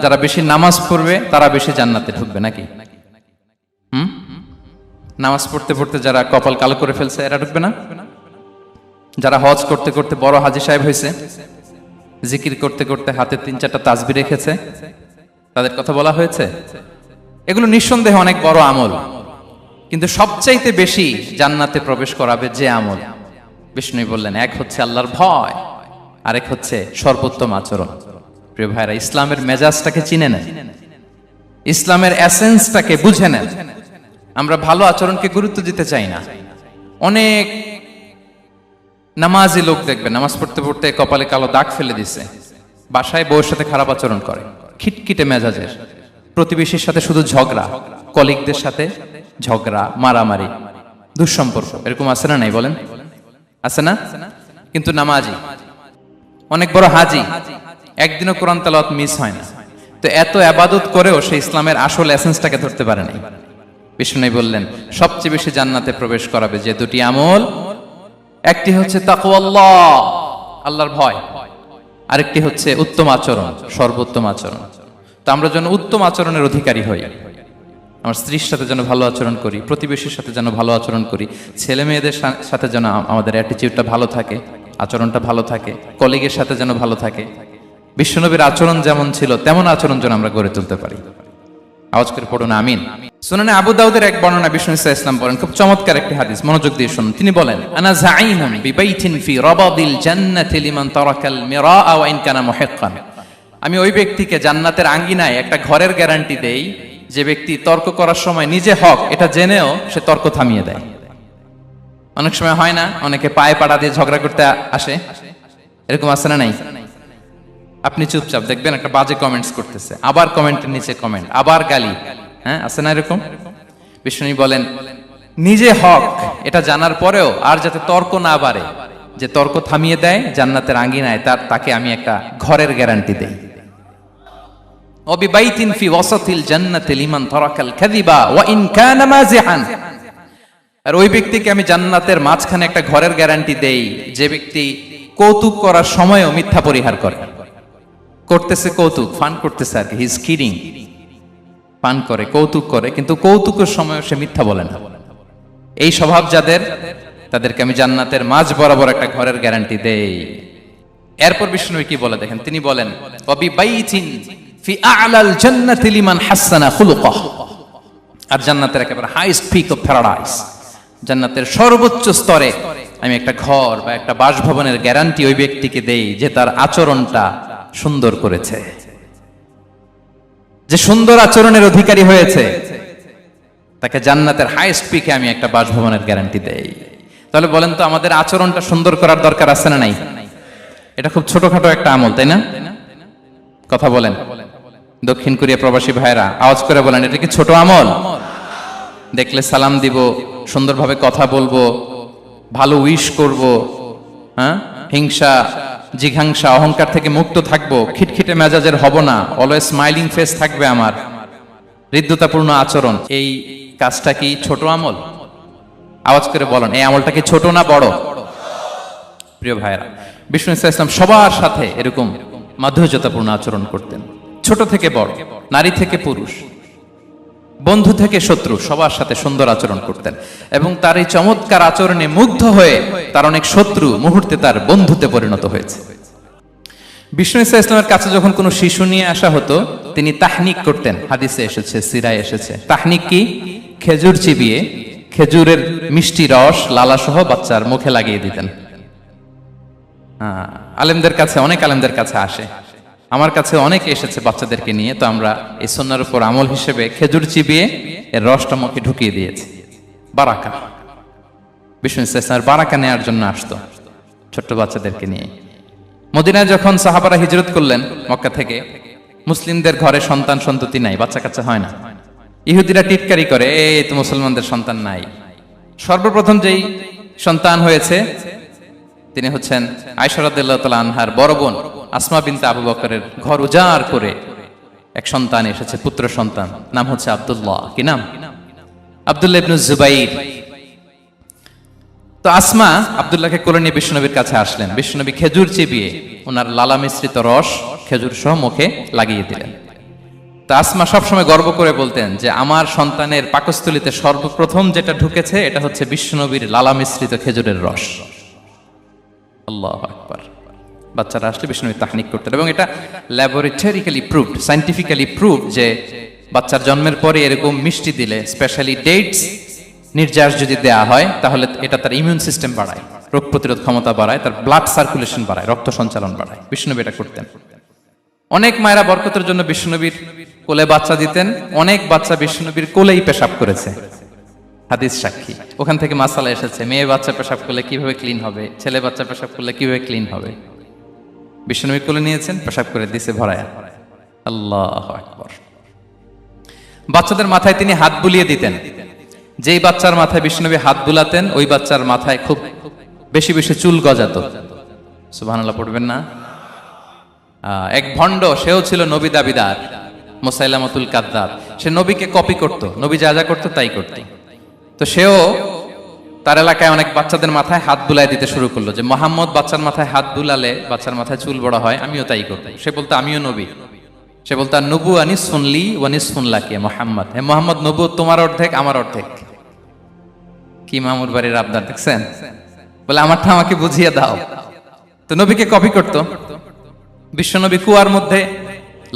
যারা বেশি নামাজ পড়বে তারা বেশি জান্নাতে ঢুকবে নাকি? নামাজ পড়তে পড়তে যারা কপাল কালো করে ফেলছে এরা ঢুকবে না? যারা হজ করতে করতে বড় হাজী সাহেব হয়েছে, জিকির করতে করতে হাতে 3-4টা তাসবিহ রেখেছে, তাদের কথা বলা হয়েছে। এগুলো নিঃসন্দেহে অনেক বড় আমল, কিন্তু সবচাইতে বেশি জান্নাতে প্রবেশ করাবে যে আমল, বিষ্ণু বললেন, এক হচ্ছে আল্লাহর ভয়, আরেক হচ্ছে সর্বোত্তম আচরণ। প্রিয় ভাইরা, ইসলামের মেজাজটাকে চিনে নেন, ইসলামের এসেন্সটাকে বুঝে নেন। আমরা ভালো আচরণকে গুরুত্ব দিতে চাই না। অনেক নামাজি লোক দেখবেন নামাজ পড়তে পড়তে কপালে কালো দাগ ফেলে দিছে, বাসায় বউয়ের সাথে খারাপ আচরণ করে, খিটখিটে মেজাজের, প্রতিবেশীর সাথে শুধু ঝগড়া, কলিগদের সাথে ঝগড়া, মারামারি, দুঃসম্পর্ক, এরকম আছে না নাই বলেন? আছে না? কিন্তু নামাজি, অনেক বড় হাজি, একদিনও কোরআন তেলাওয়াত মিস হয় না, তো এত ইবাদত করেও সে ইসলামের আসল এসেন্সটাকে ধরতে পারে নাই। বিষ্ণু বললেন সবচেয়ে বেশি জান্নাতে প্রবেশ করাবে যে দুটি আমল, একটি হচ্ছে তাকওয়াল্লাহ, আল্লাহর ভয়, আরেকটি হচ্ছে উত্তম আচরণ, সর্বোত্তম আচরণ। তো আমরা যেন উত্তম আচরণের অধিকারী হই, আমার স্ত্রীর সাথে যেন ভালো আচরণ করি, প্রতিবেশীর সাথে যেন ভালো আচরণ করি, ছেলে মেয়েদের সাথে যেন আমাদের অ্যাটিটিউডটা ভালো থাকে, আচরণটা ভালো থাকে, কলিগের সাথে যেন ভালো থাকে। বিশ্বনবীর আচরণ যেমন ছিল তেমন আচরণ যেন আমরা গড়ে তুলতে পারি। আওয়াজ করে পড়ুন আমিন। সুনানে আবু দাউদের এক বর্ণনা বিষ্ণু ইসলাম বলেন, খুব চমৎকার একটি হাদিস, মনোযোগ দিয়ে শুনুন। তিনি বলেন, আনা যাঈমুন বিবাইতিন ফি রাবাদিল জান্নাতি লিমান তারাকাল মিরাআ ওয়া ইন কানা মুহিক্কান। আমি ওই ব্যক্তিকে জান্নাতের আঙ্গিনায় একটা ঘরের গ্যারান্টি দেই যে ব্যক্তি তর্ক করার সময় নিজে হক এটা জেনেও সে তর্ক থামিয়ে দেয়। অনেক সময় হয় না, অনেকে পায়ে পাড়া দিয়ে ঝগড়া করতে আসে, এরকম আছে না নাই? আপনি চুপচাপ দেখবেন একটা বাজে কমেন্টস করতেছে, আবার কমেন্টের নিচে কমেন্ট, আবার গালি, হ্যাঁ আছে না এরকম? বিষ্ণু বলেন নিজে হক এটা জানার পরেও আর যাতে তর্ক না বাড়ে, যে তর্ক থামিয়ে দেয় জান্নাতের আঙ্গিনায়, তাকে আমি একটা ঘরের গ্যারান্টি দেই। ওয়াবিবাইতিন ফি ওয়াসাতিল জান্নাতি লিমান তারাকাল কাযিবা ওয়া ইন কানা মাযিহান। আর ওই ব্যক্তিকে আমি জান্নাতের মাঝখানে একটা ঘরের গ্যারান্টি দেই যে ব্যক্তি কৌতুক করার সময়ও মিথ্যা পরিহার করে। করতেছে কৌতুক, ফান করতেছে আর কি, হি ইজ কিডিং, ফান করে, কৌতুক করে, কিন্তু কৌতুকের সময়ও সে মিথ্যা বলে না। এই স্বভাব যাদের, তাদেরকে আমি জান্নাতের মাঝ বরাবর একটা ঘরের গ্যারান্টি দেই। এরপর বিষ্ণু কি বলে দেখেন, তিনি বলেন ওয়াবিবাইতিন ফি আ'লাল জান্নাতি লিমান হাসানা খুলুকাহ। আর জান্নাতের একেবারে হাইস্ট পিক অফ প্যারাডাইস, জান্নাতের সর্বোচ্চ স্তরে আমি একটা ঘর বা একটা বাসভবনের গ্যারান্টি ওই ব্যক্তিকে দেই যে তার আচরণটা সুন্দর করেছে, যে সুন্দর আচরণের অধিকারী হয়েছে, তাকে জান্নাতের হাইস্ট পিকে আমি একটা বাসভবনের গ্যারান্টি দেই। তাহলে বলেন তো আমাদের আচরণটা সুন্দর করার দরকার আছে না নাই? এটা খুব ছোটখাটো একটা আমল, তাই না? কথা বলেন দক্ষিণ কোরিয়া প্রবাসী ভাইরা, আওয়াজ করে বলেন এটা কি ছোট আমল? দেখলে সালাম দিব, সুন্দরভাবে কথা বলবো, ভালো উইশ করব, হ্যাঁ, হিংসা জিঘাংসা অহংকার থেকে মুক্ত থাকবো, খিটখিটে মেজাজের হব না, অলওয়েজ স্মাইলিং ফেস থাকবে আমার, হৃদ্যতাপূর্ণ আচরণ। এই কাজটা কি ছোট আমল? আওয়াজ করে বলেন এই আমলটা কি ছোট না বড়? প্রিয় ভাইরা, বিষ্ণু ইসলাম সবার সাথে এরকম মাধুর্যতাপূর্ণ আচরণ করতেন, ছোট থেকে বড়, নারী থেকে পুরুষ, বন্ধু থেকে শত্রু, সবার সাথে সুন্দর আচরণ করতেন। এবং তার এই চমৎকার আচরণে মুগ্ধ হয়ে তার অনেক শত্রু মুহূর্তে তার বন্ধুতে পরিণত হয়েছে। বিষ্ণু ইসলামের কাছে যখন কোনো শিশু নিয়ে আসা হতো, তিনি তাহনিক করতেন, হাদিসে এসেছে, সিরায় এসেছে। তাহনিক কি? খেজুর চিবিয়ে খেজুরের মিষ্টি রস লালা সহ বাচ্চার মুখে লাগিয়ে দিতেন। আলেমদের কাছে, অনেক আলেমদের কাছে আসে, আমার কাছে অনেকে এসেছে বাচ্চাদেরকে নিয়ে, তো আমরা এই সুন্নাহর উপর আমল হিসেবে খেজুর চিবিয়ে এর রসটা মুখে ঢুকিয়ে দিয়েছি। বারাকা, বিষ্ণু ইসলামের বারাকা নেওয়ার জন্য আসতো ছোট্ট বাচ্চাদেরকে নিয়ে। মদিনায় যখন সাহাবারা হিজরত করলেন মক্কা থেকে, মুসলিমদের ঘরে সন্তান সন্ততি নাই, বাচ্চা কাচ্চা হয় না। ইহুদিরা টিটকারি করে, এই তো মুসলমানদের সন্তান নাই। সর্বপ্রথম যেই সন্তান হয়েছে তিনি হচ্ছেন আয়েশা রাদিয়াল্লাহু তাআলা আনহার বড় বোন আসমা বিনতে আবু বকরের ঘর উজাড় করে এক সন্তান এসেছে, পুত্র সন্তান, নাম হচ্ছে আব্দুল্লাহ। কি নাম? আব্দুল্লাহ ইবনে জুবাইর। তো আসমা আব্দুল্লাহকে কোলে নিয়ে বিশ্বনবীর কাছে আসলেন। বিশ্বনবী খেজুর চিবিয়ে ওনার লালা মিশ্রিত রস খেজুর সহ মুখে লাগিয়ে দিলেন। তা আসমা সবসময় গর্ব করে বলতেন যে আমার সন্তানের পাকস্থলীতে সর্বপ্রথম যেটা ঢুকেছে এটা হচ্ছে বিশ্বনবীর লালা মিশ্রিত খেজুরের রস। আল্লাহু আকবার। বাচ্চারা আসলে বিশ্বনবী তাহনিক করতেন এবং এটা ল্যাবরেটরিক্যালি প্রুভড, সায়েন্টিফিক্যালি প্রুভড যে বাচ্চার জন্মের পরে এরকম মিষ্টি দিলে, স্পেশালি ডেটস নির্যাস যদি দেয়া হয়, তাহলে এটা তার ইমিউন সিস্টেম বাড়ায়, রোগ প্রতিরোধ ক্ষমতা বাড়ায়, তার ব্লাড সার্কুলেশন বাড়ায়, রক্ত সঞ্চালন বাড়ায়। বিশ্বনবী এটা করতেন। অনেক মায়েরা বরকতের জন্য বিশ্বনবীর কোলে বাচ্চা দিতেন। অনেক বাচ্চা বিশ্বনবীর কোলেই পেশাব করেছে, হাদিস সাক্ষী। ওখান থেকে মাসালা এসেছে, মেয়ে বাচ্চা পেশাব করলে কিভাবে ক্লিন হবে, ছেলে বাচ্চা পেশাব করলে কিভাবে ক্লিন হবে। বিশ্বনবীর কোলে নিয়েছেন, পেশাব করে দিছে ভরায়া। আল্লাহু আকবার। বাচ্চাদের মাথায় তিনি হাত বুলিয়ে দিতেন। যেই বাচ্চার মাথায় বিশ্বনবী হাত বুলাতেন, ওই বাচ্চার মাথায় খুব বেশি বেশি চুল গজাতো। সুবহানাল্লাহ পড়বেন না? এক ভণ্ড, সেও ছিল নবী দাবিদার, মুসাইলামাতুল কাযযাব। সে নবীকে কপি করত, নবী যা যা করতো তাই করত। তো সেও তার এলাকায় অনেক বাচ্চাদের মাথায় হাত বুলাই দিতে শুরু করলো, যে মোহাম্মদ বাচ্চার মাথায় হাত বুলালে বাচ্চার মাথায় চুল বড় হয়, আমিও তাই করব। সে বলতো আমিও নবী। সে বলতো নবু আনিস শুনলি ওয়ানিস শুনলাকে মোহাম্মদ, হে মোহাম্মদ, নবু তোমার অর্ধেক আমার অর্ধেক। কি মামুর বাড়ির আবদার দেখছেন? বলে আমারটা আমাকে বুঝিয়ে দাও। তো নবীকে কপি করত। বিশ্বনবী কুয়ার মধ্যে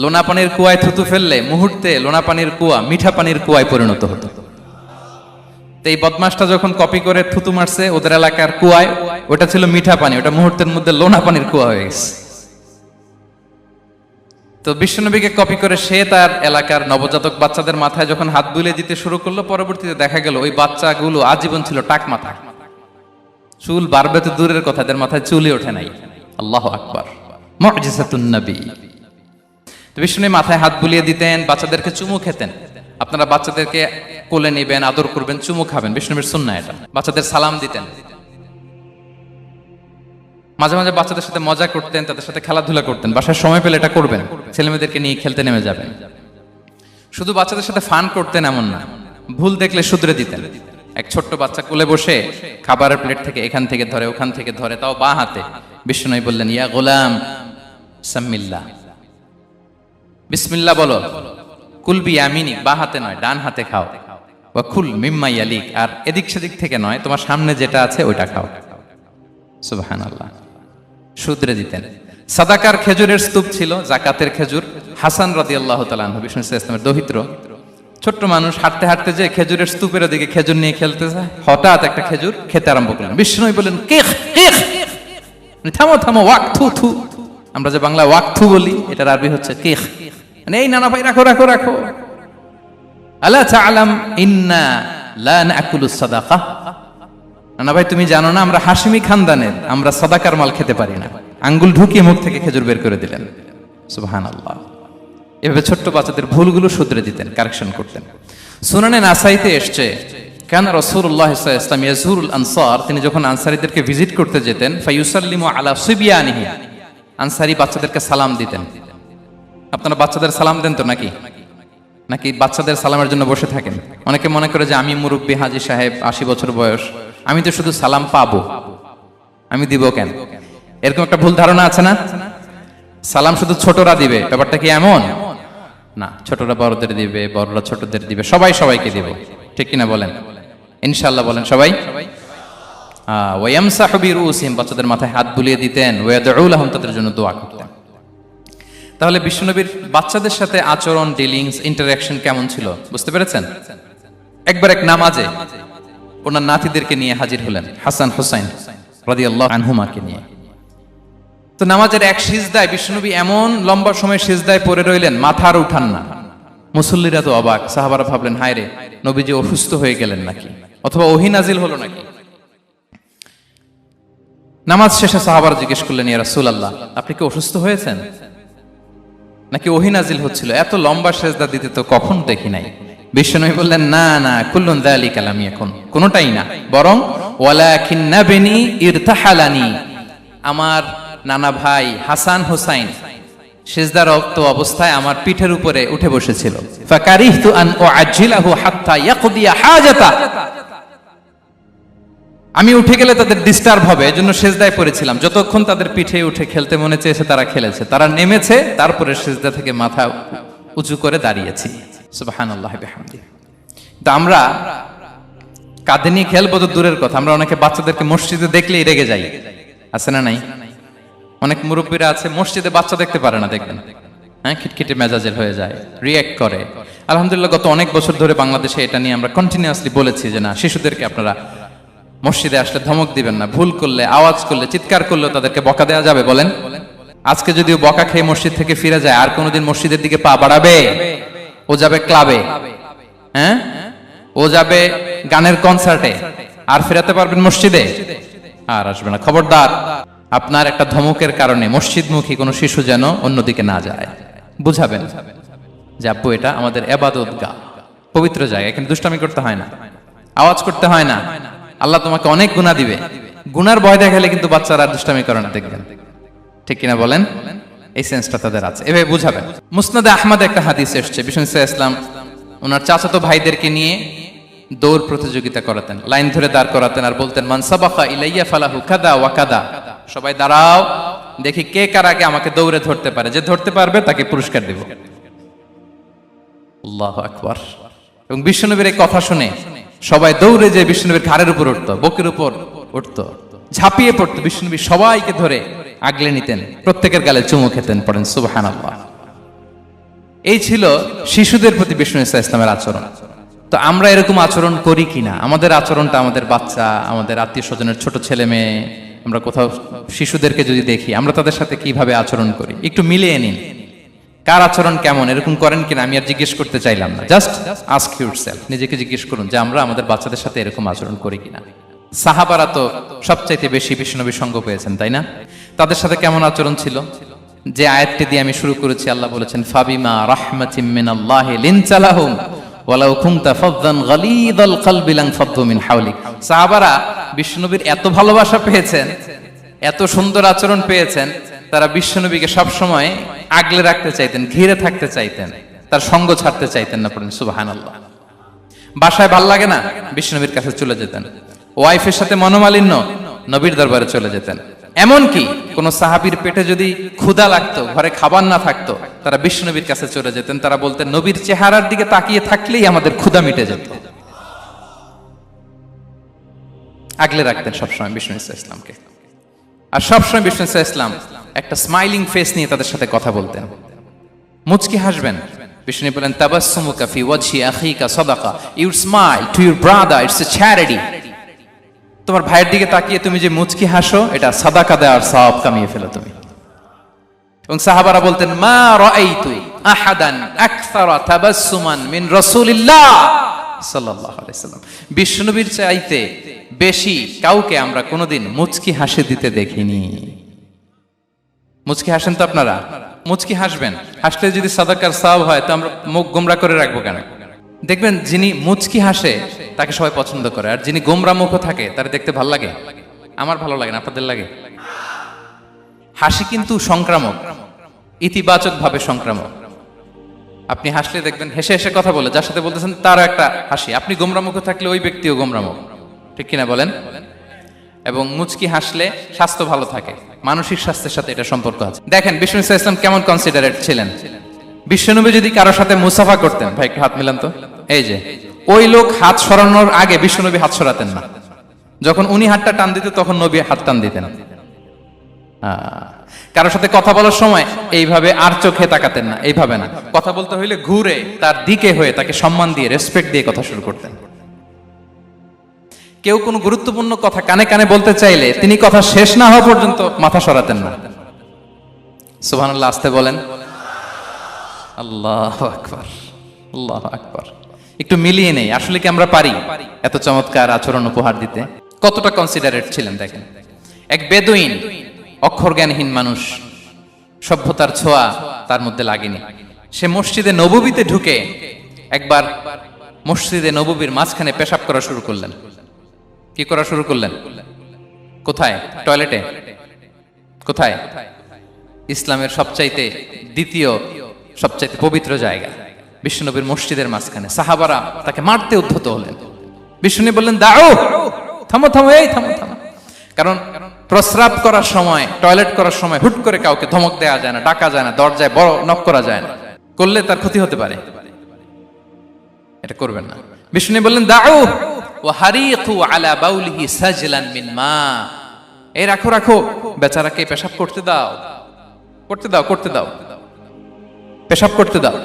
লোনা পানির কুয়ায় থুতু ফেললে মুহূর্তে লোনা পানির কুয়া মিঠা পানির কুয়ায় পরিণত হতো। তো এই বদমাসটা যখন কপি করে থুতু মারছে ওদের এলাকার কুয়ায়, ওটা ছিল মিঠা পানি, ওটা মুহূর্তের মধ্যে লোনা পানির কুয়া হয়ে গেছে। তো বিশ্বনবীকে কপি করে সে তার এলাকার নবজাতক বাচ্চাদের মাথায় যখন হাত বুলিয়ে দিতে শুরু করলো, পরবর্তীতে দেখা গেল ওই বাচ্চাগুলো আজীবন ছিল টাক মাথা। চুল বাড়বে তো দূরের কথা, এদের মাথায় চুলই ওঠে নাই। আল্লাহু আকবার। মুজিজাতুন নবী। তো বিশ্বনবী মাথায় হাত বুলিয়ে দিতেন, বাচ্চাদেরকে চুমু খেতেন। আপনারা বাচ্চাদেরকে কোলে নেবেন, আদর করবেন, চুমু খাবেন, বিশ্বনবীর সুন্নাহ এটা। বাচ্চাদের সালাম দিতেন। মাঝে মাঝে বাচ্চাদের সাথে মজা করতেন, তাদের সাথে খেলাধুলা করতেন। বাসায় সময় পেলে এটা করবেন, ছেলেমেয়েদেরকে নিয়ে খেলতে নেমে যাবেন। শুধু বাচ্চাদের সাথে ফান করতেন এমন না, ভুল দেখলে শুধরে দিতেন। এক ছোট্ট বাচ্চা কোলে বসে খাবারের প্লেট থেকে এখান থেকে ধরে ওখান থেকে ধরে, তাও বাঁ হাতে। বিশ্বনবী বললেন, ইয়া গোলাম সাম্মিল্লাহ, বিসমিল্লাহ বলো। কুলবি ইয়ামিনি, বাঁ হাতে নয় ডান হাতে খাও। ওয়া কুল মিম্মা ইয়ালিক, আর এদিক সেদিক থেকে নয়, তোমার সামনে যেটা আছে ওইটা খাও। সুবহানাল্লাহ। শুধরে দিতেন। সাদাকার খেজুরের স্তূপ ছিল, জাকাতের খেজুর। হাসান রাদিয়াল্লাহু তাআলা আনহু, বিষ্ণু ইসলামের দৌহিত্র, ছোট্ট মানুষ, হাঁটতে হাঁটতে যে খেজুরের স্তূপের দিকে খেজুর নিয়ে খেলতে যায়, হঠাৎ একটা খেজুর খেতে আরম্ভ করলেন। বিষ্ণু বলেন, কিখ কিখ, থামো থামো, ওয়াক থু থু। আমরা যে বাংলা ওয়াক থু বলি, এটার আরবি হচ্ছে কিখ। মানে এই নানা ভাই রাখো রাখো রাখো। আলা তাআলাম ইন্না লা নাকুলুস সাদাকা, নানা ভাই তুমি জানো না আমরা হাশিমি খানদানের, আমরা সাদাকার মাল খেতে পারি না। আঙ্গুল ঢুকিয়ে মুখ থেকে খেজুর বের করে দিলেন। সুবহানাল্লাহ। এভাবে ছোট্ট বাচ্চাদের ভুলগুলো শুধরে দিতেন, কারেকশন করতেন। সুনানে নাসাইতে এসছে, কানা রাসূলুল্লাহ সাল্লাল্লাহু আলাইহি ওয়াসাল্লাম ইয়াজুরুল আনসার, তিনি যখন আনসারীদেরকে ভিজিট করতে যেতেন, ফায়ুসাল্লিমু আলা সিবিয়ানিহি, আনসারী বাচ্চাদেরকে সালাম দিতেন। আপনারা বাচ্চাদের সালাম দেন তো নাকি? নাকি বাচ্চাদের সালামের জন্য বসে থাকেন? অনেকে মনে করে যে আমি মুরব্বী হাজী সাহেব, 80 বছর বয়স, আমি তো শুধু সালাম পাবো, আমি দিব কেন? এরকম একটা ভুল ধারণা আছে না? সালাম শুধু ছোটরা দিবে, ব্যাপারটা কি এমন না। ছোটরা বড়দের দিবে, বড়রা ছোটদের দিবে, সবাই সবাইকে দিবে। ঠিক কিনা বলেন? ইনশাআল্লাহ বলেন সবাই। ওয়ায়ামসাহু বিরুসিহিম, বাচ্চাদের মাথায় হাত বুলিয়ে দিতেন। ওয়ায়াদউ লাহুম, তাদের জন্য দোয়া করতেন। তাহলে বিশ্বনবীর বাচ্চাদের সাথে আচরণ, ডিলিংস, ইন্টারঅ্যাকশন কেমন ছিল বুঝতে পেরেছেন? একবার এক নামাজে ওনার নাতিদেরকে নিয়ে হাজির হলেন, হাসান হুসাইন রাদিয়াল্লাহু আনহুমাকে নিয়ে। তো নামাজের এক সিজদায় বিশ্বনবী এমন লম্বা সময় সিজদায় পড়ে রইলেন, মাথা আর উঠান না। মুসল্লিরা তো অবাক, সাহাবারা ভাবলেন হায় রে, নবীজি অসুস্থ হয়ে গেলেন নাকি, অথবা ওহী নাজিল হলো নাকি। নামাজ শেষে সাহাবারা জিজ্ঞেস করলেন, ইয়া রাসূলুল্লাহ, আপনি কি অসুস্থ হয়েছেন নাকি ওহী নাজিল হচ্ছিল? এত লম্বা সিজদা দিতে তো কখন দেখি নাই। বিশ্বনবী বললেন, না না, কুল্লুন যালিকা লাম ইয়াকুন, কোনটাই না, বরং ওয়ালাকিন্না বিনি ইরতাহালানি, আমার নানা ভাই হাসান হুসাইন সিজদারত অবস্থায় আমার পিঠের উপরে উঠে বসেছিল। ফাকারিহতু আন উআজ্জিলাহু হাত্তা ইয়াকদিয়া হাজাতা, আমি উঠে গেলে তাদের ডিস্টার্ব হবে, এজন্য সিজদায় পড়েছিলাম। যতক্ষণ তাদের পিঠে উঠে খেলতে মনে চেয়েছে তারা খেলেছে, তারা নেমেছে, তারপরে সিজদা থেকে মাথা উঁচু করে দাঁড়িয়েছি। সুবহানাল্লাহ বিহামদিহি। তো আমরা কাঁধে নিয়ে খেলবো তো দূরের কথা, আমরা অনেকে বাচ্চাদেরকে মসজিদে দেখলেই রেগে যাই, আছে না নাই? অনেক মুরব্বীরা আছে মসজিদে বাচ্চা দেখতে পারে না, দেখবেন হ্যাঁ, খিটখিটে মেজাজের হয়ে যায়, রিয়্যাক্ট করে। আলহামদুলিল্লাহ গত অনেক বছর ধরে বাংলাদেশে এটা নিয়ে আমরা কন্টিনিউয়াসলি বলেছি যে না, শিশুদেরকে আপনারা মসজিদে আসলে ধমক দিবেন না, ভুল করলে, আওয়াজ করলে, চিৎকার করলেও তাদেরকে বকা দেওয়া যাবে? বলেন। আজকে যদিও বকা খেয়ে মসজিদ থেকে ফিরে যায়, আর কোনোদিন মসজিদের দিকে পা বাড়াবে? ও যাবে ক্লাবে, হ্যাঁ, ও যাবে গানের কনসার্টে, আর ফেরাতে পারবেন মসজিদে? আর আসবে না। খবরদার, আপনার একটা ধমকের কারণে মসজিদমুখী কোনো শিশু যেন অন্যদিকে না যায়। বুঝাবেন যে আব্বু এটা আমাদের ইবাদত গাহ, পবিত্র জায়গা, এখানে দুষ্টামি করতে হয় না, আওয়াজ করতে হয় না, আল্লাহ তোমাকে অনেক গুনাহ দিবে। গুনার ভয় দেখালে কিন্তু বাচ্চারা আর দুষ্টামি করে না, দেখবেন। ঠিক কিনা বলেন? এই সেন্সটা তাদের আছে, এভাবে বুঝাবেন। মুসনাদে আহমদ একটা হাদিস এসেছে, বিষ্ণু ইসলাম ওনার চাচাতো ভাইদেরকে নিয়ে দৌড় প্রতিযোগিতা করাতেন, লাইন ধরে দাঁড় করাতেন আর বলতেন মান সাবাকা ইলাইয়া ফালাহু কাদা ওয়া কাদা, সবাই দাঁড়াও, দেখি কে কার আগে আমাকে দৌড়ে ধরতে পারে, যে ধরতে পারবে তাকে পুরস্কার দেব। আল্লাহু আকবার। এবং বিশ্বনবীর এই কথা শুনে সবাই দৌড়ে যে বিশ্বনবীর ঘাড়ের উপর উঠতো, বুকের উপর উঠতো, ঝাঁপিয়ে পড়তো, বিশ্বনবী সবাইকে ধরে আগলে নিতেন, প্রত্যেকের গালে চুমু খেতেন। পড়েন সুবহানাল্লাহ। এই ছিল শিশুদের প্রতি বিষ্ণু ইসলামের আচরণ। তো আমরা এরকম আচরণ করি কিনা? আমাদের আচরণটা আমাদের বাচ্চা, আমাদের আত্মীয় স্বজনের ছোট ছেলে মেয়ে, আমরা কোথাও শিশুদেরকে যদি দেখি, আমরা তাদের সাথে কিভাবে আচরণ করি একটু মিলিয়ে নিন। কার আচরণ কেমন, এরকম করেন কিনা আমি আর জিজ্ঞেস করতে চাইলাম না, জাস্ট আস্ক ইউরসেলফ, নিজেকে জিজ্ঞেস করুন যে আমরা আমাদের বাচ্চাদের সাথে এরকম আচরণ করি কিনা। সাহাবারা তো সবচাইতে বেশি বিশ্বনবীর সঙ্গ পেয়েছেন, তাই না? তাদের সাথে কেমন আচরণ ছিল? যে আয়াতটি দিয়ে আমি শুরু করেছি, আল্লাহ বলেছেন ফাবিমা রাহমাতিম মিনাল্লাহি লিনতা লাহুম ওয়ালাউ কুনতা ফাযযান গালিযাল কলবি লানফাদ্দু মিন হাওলিক। সাহাবারা বিশ্বনবীর এত ভালোবাসা পেয়েছেন, এত সুন্দর আচরণ পেয়েছেন, তারা বিশ্বনবীকে সব সময় আগলে রাখতে চাইতেন, ঘিরে থাকতে চাইতেন, তার সঙ্গ ছাড়তে চাইতেন না। পড়েন সুবহানাল্লাহ। বাসায় ভাল লাগে না, বিশ্বনবীর কাছে চলে যেতেন। ওয়াইফের সাথে মনোমালিন্য, নবীর দরবারে চলে যেতেন। এমনকি কোন সাহাবীর পেটে যদি ক্ষুধা লাগতো, ঘরে খাবার না থাকতো, তারা বিশ্বনবীর কাছে চলে যেতেন। তারা বলতেন নবীর চেহারার দিকে তাকিয়ে থাকলেই আমাদের ক্ষুধা মিটে যেত। আগলে রাখতেন সবসময় বিষ্ণু ইসলামকে। আর সবসময় বিষ্ণু ইসলাম একটা স্মাইলিং ফেস নিয়ে তাদের সাথে কথা বলতেন, মুচকি হাসবেন। বিষ্ণু বলেন তাবাসসুমুকা ফি ওয়াজহি আখিকা সাদাকা, you smile to your brother, it's a charity. তোমার ভাইয়ের দিকে তাকিয়ে তুমি যে মুচকি হাসো, এটা সাদাকা দেওয়ার সওয়াব কামিয়ে ফেলো তুমি। এবং সাহাবারা বলতেন মা রাআইতু আহাদান আকসারা তাবাসসুমান মিন রাসূলিল্লাহ সাল্লাল্লাহু আলাইহি সাল্লাম। বিশ্বনবীর চাইতে বেশি কাউকে আমরা কোনোদিন মুচকি হাসি দিতে দেখিনি। মুচকি হাসেন তো আপনারা? মুচকি হাসবেন, হাসলে যদি সাদাকার সওয়াব হয় তো আমরা মুখ গোমরা করে রাখবো কেন? দেখবেন যিনি মুচকি হাসে তাকে সবাই পছন্দ করে, আর যিনি গোমরা মুখ থাকে তার দেখতে ভালো লাগে। আমার ভালো লাগে না, আপনাদের লাগে? হাসি কিন্তু সংক্রামক, ইতিবাচক ভাবে সংক্রামক। আপনি হাসলে দেখবেন হেসে হেসে কথা বলে যার সাথে বলতেছেন তারও একটা হাসি। আপনি গোমরা মুখ থাকলে ওই ব্যক্তিও গোমরা মুখ, ঠিক কিনা বলেন? এবং মুচকি হাসলে স্বাস্থ্য ভালো থাকে, মানসিক স্বাস্থ্যের সাথে এটা সম্পর্ক আছে। দেখেন বিষ্ণু ইসলাম কেমন কনসিডারেট ছিলেন। বিশ্বনবী যদি কারোর সাথে মুসাফা করতেন, ভাই একটু হাত মিলান তো, এই যে ওই লোক হাত সরানোর আগে বিশ্বনবী হাত সরাতেন না। যখন উনি হাতটা টান দিতেন তখন নবী হাত টান দিতেন। কারোর সাথে কথা বলার সময় এইভাবে আর চোখে তাকাতেন না, এইভাবে না। কথা বলতে হইলে ঘুরে তার দিকে হয়ে তাকে সম্মান দিয়ে, রেসপেক্ট দিয়ে কথা শুরু করতেন। কেউ কোনো গুরুত্বপূর্ণ কথা কানে কানে বলতে চাইলে তিনি কথা শেষ না হওয়া পর্যন্ত মাথা সরাতেন না। সুবহানাল্লাহ, আসতে বলেন। আল্লাহু আকবার, আল্লাহু আকবার। একটু মিলিয়ে নেই, আসলে কি আমরা পারি এত চমৎকার আচরণ উপহার দিতে? কতটা কনসিডারেট ছিলেন দেখেন। এক বেদুইন, অক্ষর জ্ঞানহীন মানুষ, সভ্যতার ছোঁয়া তার মধ্যে লাগেনি। সে মসজিদে নববীতে ঢুকে একবার মসজিদে নববীর মাঝখানে পেশাব করা শুরু করলেন। কি করা শুরু করলেন? কোথায়? টয়লেটে? কোথায়? ইসলামের সবচাইতে দ্বিতীয় সবচাইতে পবিত্র জায়গা বিশ্বনবীর মসজিদের মাঝখানে। সাহাবারা তাকে মারতে উদ্ধত হলেন। বিশ্বনবী বললেন দাও, থামো থামো, এই থামো থামো। কারণ প্রস্রাব করার সময়, টয়লেট করার সময় হুট করে কাউকে ধমক দেওয়া যায় না, ডাকা যায় না, দরজায় বড় নক করা যায় না। করলে তার ক্ষতি হতে পারে, এটা করবেন না। বিষ্ণু বললেন দাউ ওয়া হারিকু আলা বাউলিহি সাজলান মিন মা, এই রাখো রাখো, বেচারাকে পেশাব করতে দাও, করতে দাও, করতে দাও, পেশাব করতে দাও।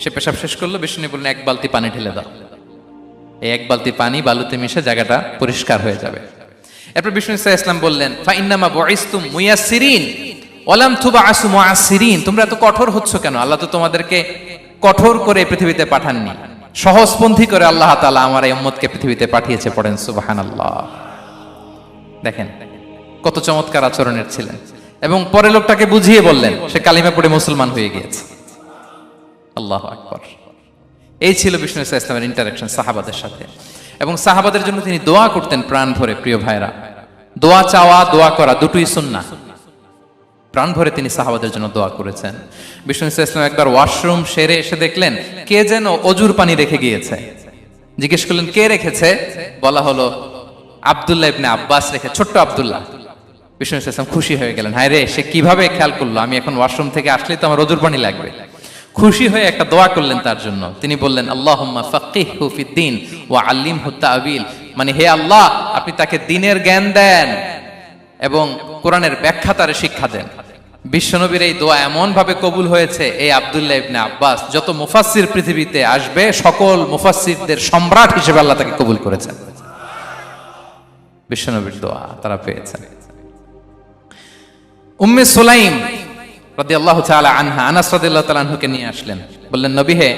সে পেশাব শেষ করলো, বিষ্ণু বললেন এক বালতি পানি ঢেলে দাও। এই এক বালতি পানি বালুতে মিশে জায়গাটা পরিষ্কার হয়ে যাবে। এরপর বিষ্ণু সাল্লাল্লাহু আলাইহি ওয়াসাল্লাম বললেন ফা ইন্নামা বুইসতুম মুয়াসসিরিন ওয়া লাম তুবআসু মুআসসিরিন, তোমরা এত কঠোর হচ্ছ কেন? আল্লাহ তো তোমাদেরকে কঠোর করে পৃথিবীতে পাঠাননি, সহজপন্থী করে আল্লাহ তাআলা আমার এই উম্মতকে পৃথিবীতে পাঠিয়েছে। পড়েন সুবহানাল্লাহ। দেখেন কত চমৎকার আচরণের ছিলেন। এবং পরে লোকটাকে বুঝিয়ে বললেন, সে কালিমা পড়ে মুসলমান হয়ে গিয়েছে। আল্লাহু আকবার। এই ছিল বিষ্ণু সাল্লাল্লাহু আলাইহি ওয়াসাল্লামের ইন্টারঅ্যাকশন সাহাবাদের সাথে। এবং সাহাবাদের জন্য তিনি দোয়া করতেন প্রাণ ভরে। প্রিয় ভাইরা, দোয়া চাওয়া, দোয়া করা দুটোই সুন্নাহ। প্রাণ ভরে তিনি সাহাবাদের জন্য দোয়া করেছেন। বিষ্ণু সাল্লাল্লাহু আলাইহি ওয়াসাল্লাম একবার ওয়াশরুম সেরে এসে দেখলেন কে যেন অজুর পানি রেখে গিয়েছে। জিজ্ঞেস করলেন কে রেখেছে? বলা হলো আব্দুল্লাহ ইবনে আব্বাস রেখে, ছোট্ট আব্দুল্লাহ। বিষ্ণু সাল্লাল্লাহু আলাইহি ওয়াসাল্লাম খুশি হয়ে গেলেন, হায় রে, সে কিভাবে খেয়াল করলো আমি এখন ওয়াশরুম থেকে আসলেই তো আমার অজুর পানি লাগবে। খুশি হয়ে একটা দোয়া করলেন তার জন্য। তিনি বললেন আল্লাহুম্মা ফাক্কিহহু ফিদ্দীন ওয়া আল্লিমহু তা'বীল, মানে হে আল্লাহ আপনি তাকে দ্বীনের জ্ঞান দেন এবং কোরআনের ব্যাখ্যা তারে শিক্ষা দেন। বিশ্বনবীর এই দোয়া এমন ভাবে কবুল হয়েছে, এই আব্দুল্লাহ ইবনে আব্বাস যত মুফাসসির পৃথিবীতে আসবে সকল মুফাসসিরদের সম্রাট হিসেবে আল্লাহ তাকে কবুল করেছেন। বিশ্বনবীর দোয়া তারা পেয়েছেন। উম্মে সুলাইম রাদিয়াল্লাহু তাআলা আনহা আনাস রাদিয়াল্লাহু তাআলা আনহুকে নিয়ে আসলেন, বললেন নবী হে,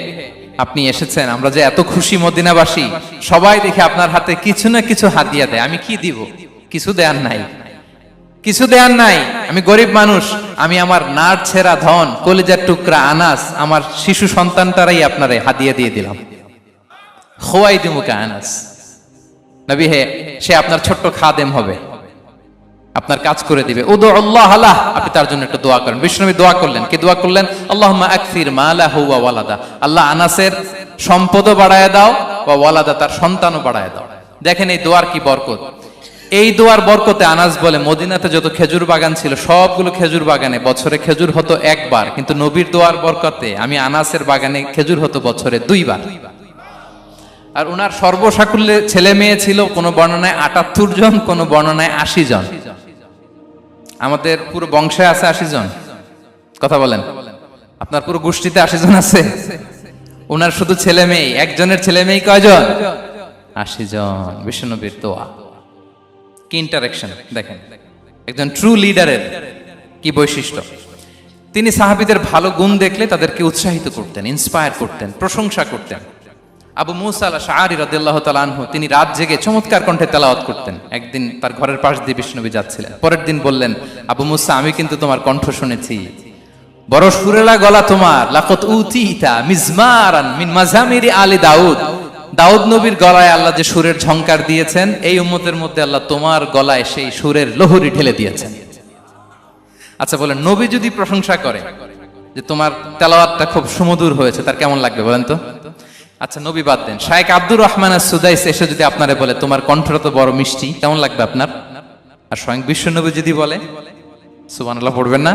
আপনি এসেছেন, আমরা যে এত খুশি মদিনাবাসী, সবাই দেখে আপনার হাতে কিছু না কিছু হাদিয়া দেয়, আমি কি দিব? কিছু দেয়ার নাই, কিছু দেয়ার নাই, আমি গরিব মানুষ, আমি আমার নাড় ছেঁড়া ধন, কলিজার টুকরা আনাস, আমার শিশু সন্তানটারাই আপনারে হাদিয়া দিয়ে দিলাম। খোয়াই দিমুকা আনাস, নবী হে, সে আপনার ছোট্ট খাদেম হবে, আপনার কাজ করে দিবে। উদু আল্লাহ আলাহ, আপনি তার জন্য একটু দোয়া করেন। বিষ্ণু নবী দোয়া করলেন, কি দোয়া করলেন? আল্লাহুম্মা আকসির মালাহু ওয়া ওয়ালাদা, আল্লাহ আনাসের সম্পদও বাড়ায় দাও, ওয়া ওয়ালাদা, তার সন্তানও বাড়ায় দাও। দেখেন এই দোয়ার কি বরকত। এই দোয়ার বরকতে আনাস বলে মদিনাতে যত খেজুর বাগান ছিল সবগুলো খেজুর বাগানে বছরে খেজুর হতো একবার, কিন্তু নবীর দোয়ার বরকতে আমি আনাসের বাগানে খেজুর হতো বছরে 2 বার। আর উনার সর্বসাকুল্যে ছেলে মেয়ে ছিল, কোন বর্ণনায় 78 জন, কোন বর্ণনায় 80 জন। আমাদের পুরো বংশে আছে 80 জন, কথা বলেন। আপনার পুরো গোষ্ঠীতে 80 জন আছে? উনার শুধু ছেলে মেয়ে, একজনের ছেলে মেয়ে কয়জন? 80 জন। বিশ্বনবীর দোয়া কি ইন্টারেকশন দেখেন, একজন ট্রু লিডারের কি বৈশিষ্ট্য। তিনি সাহাবীদের ভালো গুণ দেখলে তাদেরকে উৎসাহিত করতেন, ইন্সপায়ার করতেন, প্রশংসা করতেন। আবু মুসা আল-আশআরী রাদিয়াল্লাহু তাআলা আনহু তিনি রাত জেগে চমৎকার কণ্ঠে তেলাওয়াত করতেন। একদিন তার ঘরের পাশ দিয়ে বিষ্ণুনবী যাচ্ছিলেন, পরের দিন বললেন, আবু মুসা, আমি কিন্তু তোমার কণ্ঠ শুনেছি, বড় সুরেলা গলা তোমার। লাকাত উতিতা মিজমারান মিন মাজামিরি আলি দাউদ, দাউদ নবীর গলায় আল্লাহ যে সুরের ঝংকার দিয়েছেন, এই উম্মতের মধ্যে আল্লাহ তোমার গলায় সেই সুরের লহরী ঢেলে দিয়েছেন। আচ্ছা বলেন, নবী যদি প্রশংসা করে যে তোমার তেলাওয়াতটা খুব সুমধুর হয়েছে, তার কেমন লাগবে বলেন তো? আচ্ছা নবী বাদ দেন, শায়েখ আব্দুর রহমান আস-সুদাইস এসে যদি আপনারে বলে তোমার কণ্ঠটা তো বড় মিষ্টি, কেমন লাগবে আপনার? আর স্বয়ং বিশ্বনবী যদি বলে, সুবহানাল্লাহ পড়বেন না?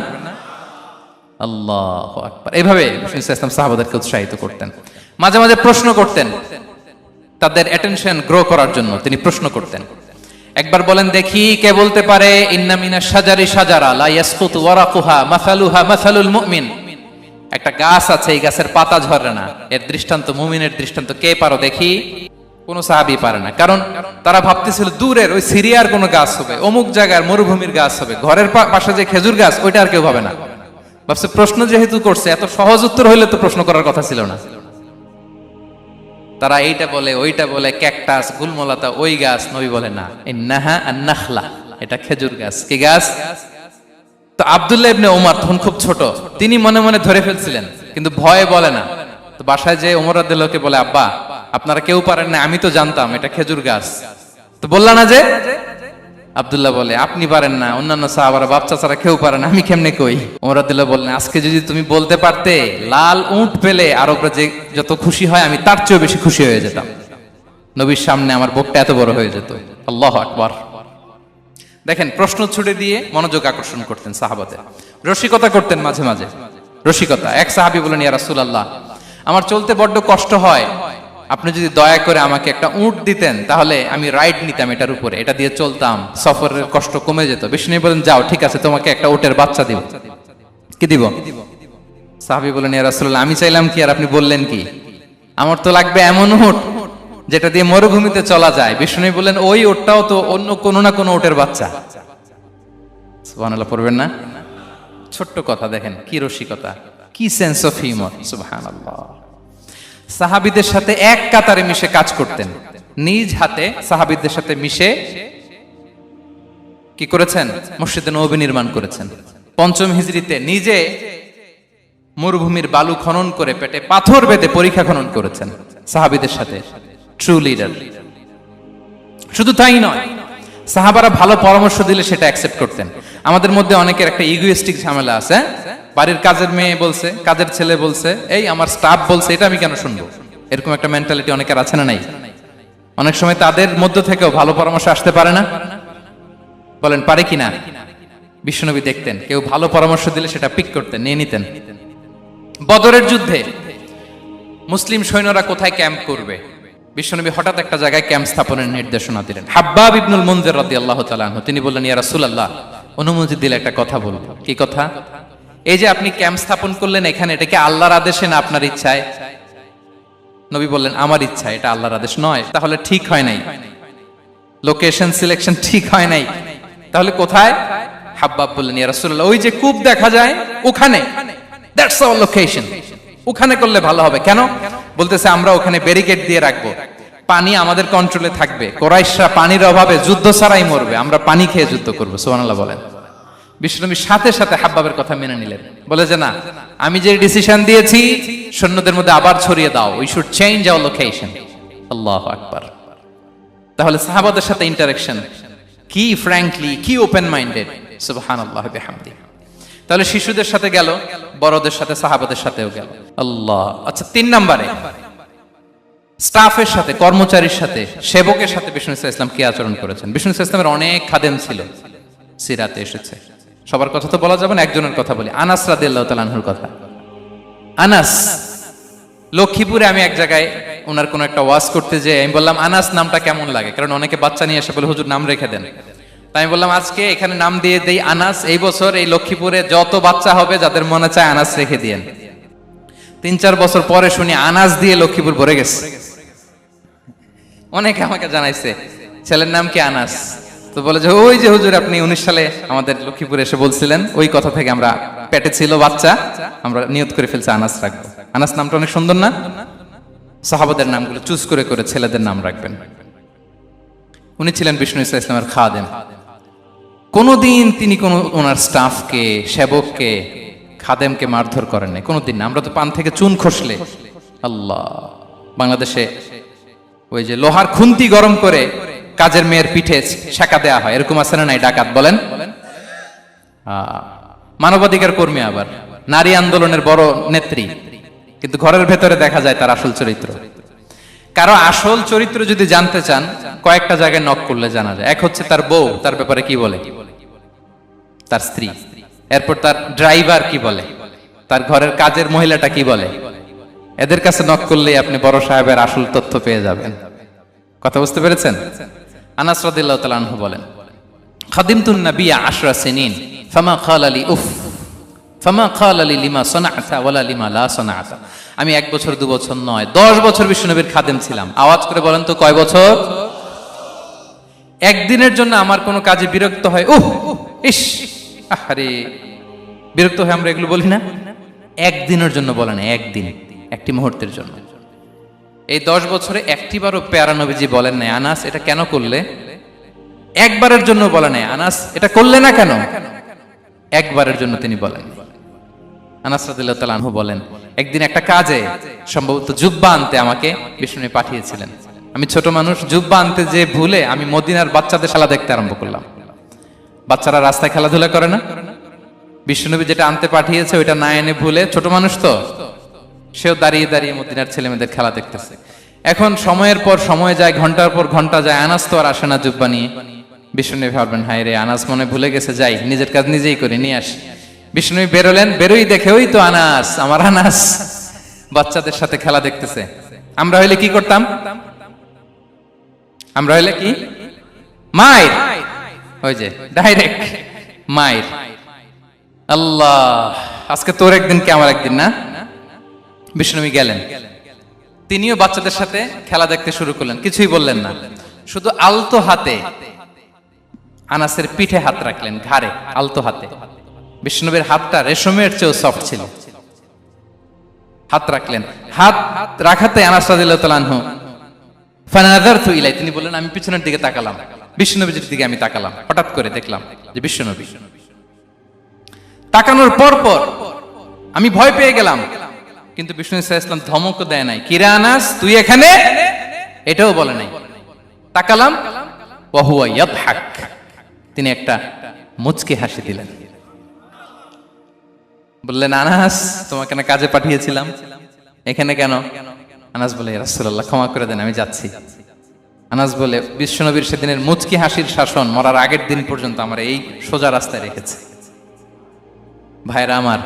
আল্লাহু আকবার। এইভাবে রাসূল সাল্লাল্লাহু সাহাবাদেরকে উৎসাহিত করতেন। মাঝে মাঝে প্রশ্ন করতেন, তাদের অ্যাটেনশন গ্রো করার জন্য তিনি প্রশ্ন করতেন। একবার বলেন দেখি, কে বলতে পারে ইন্না মিনাশ শাজারি শাজারা লা ইয়াসকুতু ওয়ারাকুহা মাসালুহা মাসালুল মুমিন, একটা গাছ আছে, এই গাছের পাতা ঝরে না, এর দৃষ্টান্ত মুমিনের দৃষ্টান্ত। কে পারো দেখি? কোন সাহাবী পারে না, কারণ তারা ভাবতেছিল দূরের ওই সিরিয়ার কোন গাছ হবে, অমুক জায়গার মরুভূমির গাছ হবে, ঘরের পাশে যে খেজুর গাছ ওইটা আর কেউ ভাবে না। ভাবছে প্রশ্ন যেহেতু করছে, এত সহজ উত্তর হইলে তো প্রশ্ন করার কথা ছিল না। তারা এইটা বলে, ওইটা বলে, ক্যাকটাস, গুলমলতা, ওই গাছ। নবী বলে না, ইন্নাহা আন-নাখলা, এটা খেজুর গাছ। কি গাছ? তো আব্দুল্লাহ ইবনে ওমর তখন খুব ছোট, তিনি মনে মনে ধরে ফেলছিলেন, কিন্তু ভয়ে বলে না। তো বাসায় যে ওমর রাদিয়াল্লাহু বলে, আব্বা আপনারা কেউ পারেন না, আমি তো জানতাম এটা খেজুর গাছ, তো বললা না যে? আব্দুল্লাহ বলে, আপনি পারেন না, অন্যান্য সাহাবারা বাচ্চা ছাড়া কেউ পারে না, আমি কেমনে কই? ওমর রাদিয়াল্লাহু বললেন, আজকে যদি তুমি বলতে পারতে, লাল উট পেলে আরবরা যে যত খুশি হয় আমি তার চেয়েও বেশি খুশি হয়ে যেতাম। নবীর সামনে আমার বুকটা এত বড় হয়ে যেত। আল্লাহু আকবার। দেখেন প্রশ্ন ছুড়ে দিয়ে মনোযোগ আকর্ষণ করতেন সাহাবাদের, রসিকতা করতেন মাঝে মাঝে। রসিকতা। এক সাহাবী বলেন, ইয়া রাসূলুল্লাহ, আমার চলতে বড্ড কষ্ট হয়, আপনি যদি দয়া করে আমাকে একটা উট দিতেন তাহলে আমি রাইড নিতাম এটার উপরে, এটা দিয়ে চলতাম, সফরের কষ্ট কমে যেত। বিষ্ণু বলেন, যাও, ঠিক আছে, তোমাকে একটা উটের বাচ্চা দিব। কি দিব? সাহাবী বলেন, ইয়া রাসূলুল্লাহ, আমি চাইলাম কি আর আপনি বললেন কি? আমার তো লাগবে এমন উট যেটা দিয়ে মরুভূমিতে চলা যায়। বিষ্ণু বলেন, ওই উটটাও তো অন্য কোনো না কোনো উটের বাচ্চা। সুবহানাল্লাহ পড়বেন না? ছোট্ট কথা, দেখেন কি রসিকতা, কি সেন্স অফ হিউমার। সুবহানাল্লাহ। সাহাবীদের সাথে এক কাতারে মিশে কাজ করতেন, নিজ হাতে সাহাবীদের সাথে মিশে কি করেছেন? মসজিদে নববী নির্মাণ করেছেন। পঞ্চম হিজরিতে নিজে মরুভূমির বালু খনন করে পেটে পাথর বেঁধে পরীক্ষা খনন করেছেন সাহাবীদের সাথে। True leader. শুধু তাই নয়, সাহাবারা ভালো পরামর্শ দিলে সেটা অ্যাকসেপ্ট করতেন। আমাদের মধ্যে অনেকের একটা ইগোইস্টিক ঝামেলা আছে, বাড়ির কাজের মেয়ে বলছে, কাজের ছেলে বলছে, এই আমার স্টাফ বলছে, এটা আমি কেন শুনবো? এরকম একটা মেন্টালিটি অনেকের আছে না নাই? অনেক সময় তাদের মধ্য থেকেও ভালো পরামর্শ আসতে পারে না? বলেন পারে কিনা? বিশ্বনবী দেখতেন কেউ ভালো পরামর্শ দিলে সেটা পিক করতেন, নিয়ে নিতেন। বদরের যুদ্ধে মুসলিম সৈন্যরা কোথায় ক্যাম্প করবে, বিশ্বনবী হঠাৎ একটা জায়গায় ক্যাম্প স্থাপনের নির্দেশনা দিলেন। হাব্বাব ইবনুল মুনজির রাদিয়াল্লাহু তাআলা আনহু তিনি বললেন, ইয়া রাসূলুল্লাহ, অনুমতি দিলে একটা কথা বলবো। কি কথা? এই যে আপনি ক্যাম্প স্থাপন করলেন এখানে, এটা কি আল্লাহর আদেশে না আপনার ইচ্ছায়? নবী বললেন, আমার ইচ্ছা, এটা আল্লাহর আদেশ নয়। তাহলে ঠিক হয় নাই, লোকেশন সিলেকশন ঠিক হয় নাই। তাহলে কোথায়? হাব্বাব বললেন, ইয়া রাসূলুল্লাহ, ওই যে কূপ দেখা যায় ওখানে, দ্যাটস আওয়ার লোকেশন, ওখানে করলে ভালো হবে। কেন? বলতেছে, আমরা ওখানে ব্যারিকেড দিয়ে রাখবো, পানি আমাদের কন্ট্রোলে থাকবে, কুরাইশরা পানির অভাবে যুদ্ধ ছাড়াই মরবে, আমরা পানি খেয়ে যুদ্ধ করবো। সুবহানাল্লাহ বলেন। বিশ্বনবী সাথে সাথে হাব্বাবের কথা মেনে নিলেন, বলে যে না, আমি যে ডিসিশন দিয়েছি সৈন্যদের মধ্যে আবার ছড়িয়ে দাও, we should change our location. আল্লাহু আকবার। তাহলে সাহাবাদের সাথে ইন্টারেকশন কি ফ্র্যাঙ্কলি, কি ওপেন মাইন্ডেড। সুবহানাল্লাহ বিহামদি। তাহলে শিশুদের সাথে গেল, বড়দের সাথে, সাহাবাদের সাথেও গেল। আল্লাহ। আচ্ছা, 3 নম্বরে স্টাফের সাথে, কর্মচারীর সাথে, সেবকের সাথে বিষ্ণু ইসলাম কি আচরণ করেছেন? বিষ্ণু ইসলামের অনেক খাদেম ছিল, সিরাতে এসেছে। সবার কথা তো বলা যাবে না, একজনের কথা বলি, আনাস রাদিয়াল্লাহু তাআলা আনহুর কথা। আনাস, লক্ষ্মীপুরে আমি এক জায়গায় ওনার কোন একটা ওয়াজ করতে যেয়ে আমি বললাম, আনাস নামটা কেমন লাগে? কারণ অনেকে বাচ্চা নিয়ে এসে বলে, হুজুর নাম রেখে দেন। তাই আমি বললাম, আজকে এখানে নাম দিয়ে দেই আনাস। এই বছর এই লক্ষ্মীপুরে যত বাচ্চা হবে যাদের মনে চায় আনাস রেখে দিয়েন। 3-4 বছর পরে শুনি আনাস দিয়ে লক্ষ্মীপুর ভরে গেছে। অনেকে আমাকে জানাইছে ছেলের নাম কি আনাস, তো বলে যে ওই যে হুজুর আপনি 19 সালে আমাদের লক্ষ্মীপুরে এসে বলছিলেন, ওই কথা থেকে আমরা, পেটে ছিল বাচ্চা, আমরা নিয়ত করে ফেলছি আনাস রাখবো। আনাস নামটা অনেক সুন্দর না? সাহাবাদের নামগুলো চুজ করে করে ছেলেদের নাম রাখবেন। উনি ছিলেন বিষ্ণু ইসলামের খাদেম। কোনদিন তিনি কোন ওনার স্টাফকে, সেবককে, খাদেমকে মারধর করেন নাই, কোনদিন না। আমরা তো পান থেকে চুন খসলে, আল্লাহ, বাংলাদেশে ওই যে লোহার খুন্তি গরম করে কাজের মেয়ের পিঠে শেখা দেয়া হয়, এরকম আছে না নাই? ডাকাত বলেন, মানবাধিকার কর্মী, আবার নারী আন্দোলনের বড় নেত্রী, কিন্তু ঘরের ভেতরে দেখা যায় তার আসল চরিত্র। কারো আসল চরিত্র যদি জানতে চান, কয়েকটা জায়গায় নক করলে জানা যায়। এক হচ্ছে তার বউ, তার ব্যাপারে কি বলে, তার স্ত্রী। এরপর তার ড্রাইভার কি বলে, তার ঘরের কাজের মহিলাটা কি বলে। এদের কাছে নক করলেই আপনি বড় সাহেবের আসল তথ্য পেয়ে যাবেন। কথা বুঝতে পেরেছেন? আনাস রাদিয়াল্লাহু তাআলা আনহু বলেন, খাদিমতুন নবিয়্যা 10 সিনিন ফামা ক্বালা লি উফ ফামা ক্বালা লি লিমা সানা'তা ওয়ালা লিমা লা সানা'তা। আমি 1 বছর 2 বছর নয়, 10 বছর বিশ্বনবীর খাদেম ছিলাম। আওয়াজ করে বলেন তো কয় বছর? একদিনের জন্য আমার কোনো কাজে বিরক্ত হয়, উহ ইস, আরে, বিরক্ত হয়ে আমরা এগুলো বলি না? একদিনের জন্য বলে না, একদিন, একটি মুহূর্তের জন্য। এই 10 বছরে একটিবারও পেয়ারা নবীজি বলেন নাই, আনাস এটা কেন করলে? একবারের জন্য বলে নাই, আনাস এটা করলে না কেন? একবারের জন্য তিনি বলেন। আনাস রাদিয়াল্লাহু তাআলা আনহু বলেন, একদিন একটা কাজে, সম্ভবত জুব্বা আনতে আমাকে বিষ্ণু পাঠিয়েছিলেন। আমি ছোট মানুষ, জুব্বা আনতে যে ভুলে আমি মদিনার বাচ্চাদের খেলা দেখতে আরম্ভ করলাম। বাচ্চারা রাস্তায় খেলাধুলা করে না? বিশ্বনবী যেটা আনতে পাঠিয়েছে ওইটা না এনে ভুলে, ছোট মানুষ তো, সেও দাঁড়িয়ে দাঁড়িয়ে মদিনার ছেলেমেয়েদের খেলা দেখতেছে। এখন সময়ের পর সময় যায়, ঘন্টার পর ঘন্টা যায়, আনাস তো আর আসে না জুব্বা নিয়ে। বিশ্বনবী ভাবলেন, হায় রে, আনাস মনে ভুলে গেছে, যাই নিজের কাজ নিজেই করে নিয়ে আসি। বিষ্ণু বেরোলেন, বেরোই দেখে ওই তো আনাস, আমার আনাস বাচ্চাদের সাথে খেলা দেখতেছে। আমরা হইলে কি করতাম? আমরা হইলে কি মায়ের, ওই যে ডাইরেক্ট মায়ের। আল্লাহ, আজকে তোর একদিন কি আমার একদিন না। বিষ্ণু গেলেন, তিনিও বাচ্চাদের সাথে খেলা দেখতে শুরু করলেন, কিছুই বললেন না, শুধু আলতো হাতে আনাসের পিঠে হাত রাখলেন, ঘাড়ে আলতো হাতে। বিষ্ণুবীর হাতটা রেশমের চেয়েও সফট ছিল। হাত রাখলেন, হাত রাখাতে আনাস রাদিয়াল্লাহু তাআলা আনহু ফানাযারতু ইলাই, তিনি বললেন আমি পিছনের দিকে তাকালাম, বিষ্ণুনবীর দিকে আমি তাকালাম, হঠাৎ করে দেখলাম যে বিষ্ণুনবী। তাকানোর পর পর আমি ভয় পেয়ে গেলাম, কিন্তু বিষ্ণু সাল্লাল্লাহু আলাইহি ওয়াসাল্লাম ধমকও দেয় নাই, কিরে আনাস তুই এখানে, এটাও বলে নাই। তাকালাম, ওয়া হুয়া ইয়াদহাক, তিনি একটা মুচকি হাসি দিলেন। বললেন আনাস তোমাকে না কাজে পাঠিয়েছিলাম, এখানে কেন? আনাস বলে ইয়া রাসূলুল্লাহ ক্ষমা করে দেন, আমি যাচ্ছি। আনাস বলে বিশ্বনবীর সেদিনের মুচকি হাসির শাসন মরার আগের দিন পর্যন্ত আমার এই সোজা রাস্তায় রেখেছে। ভাইরা আমার,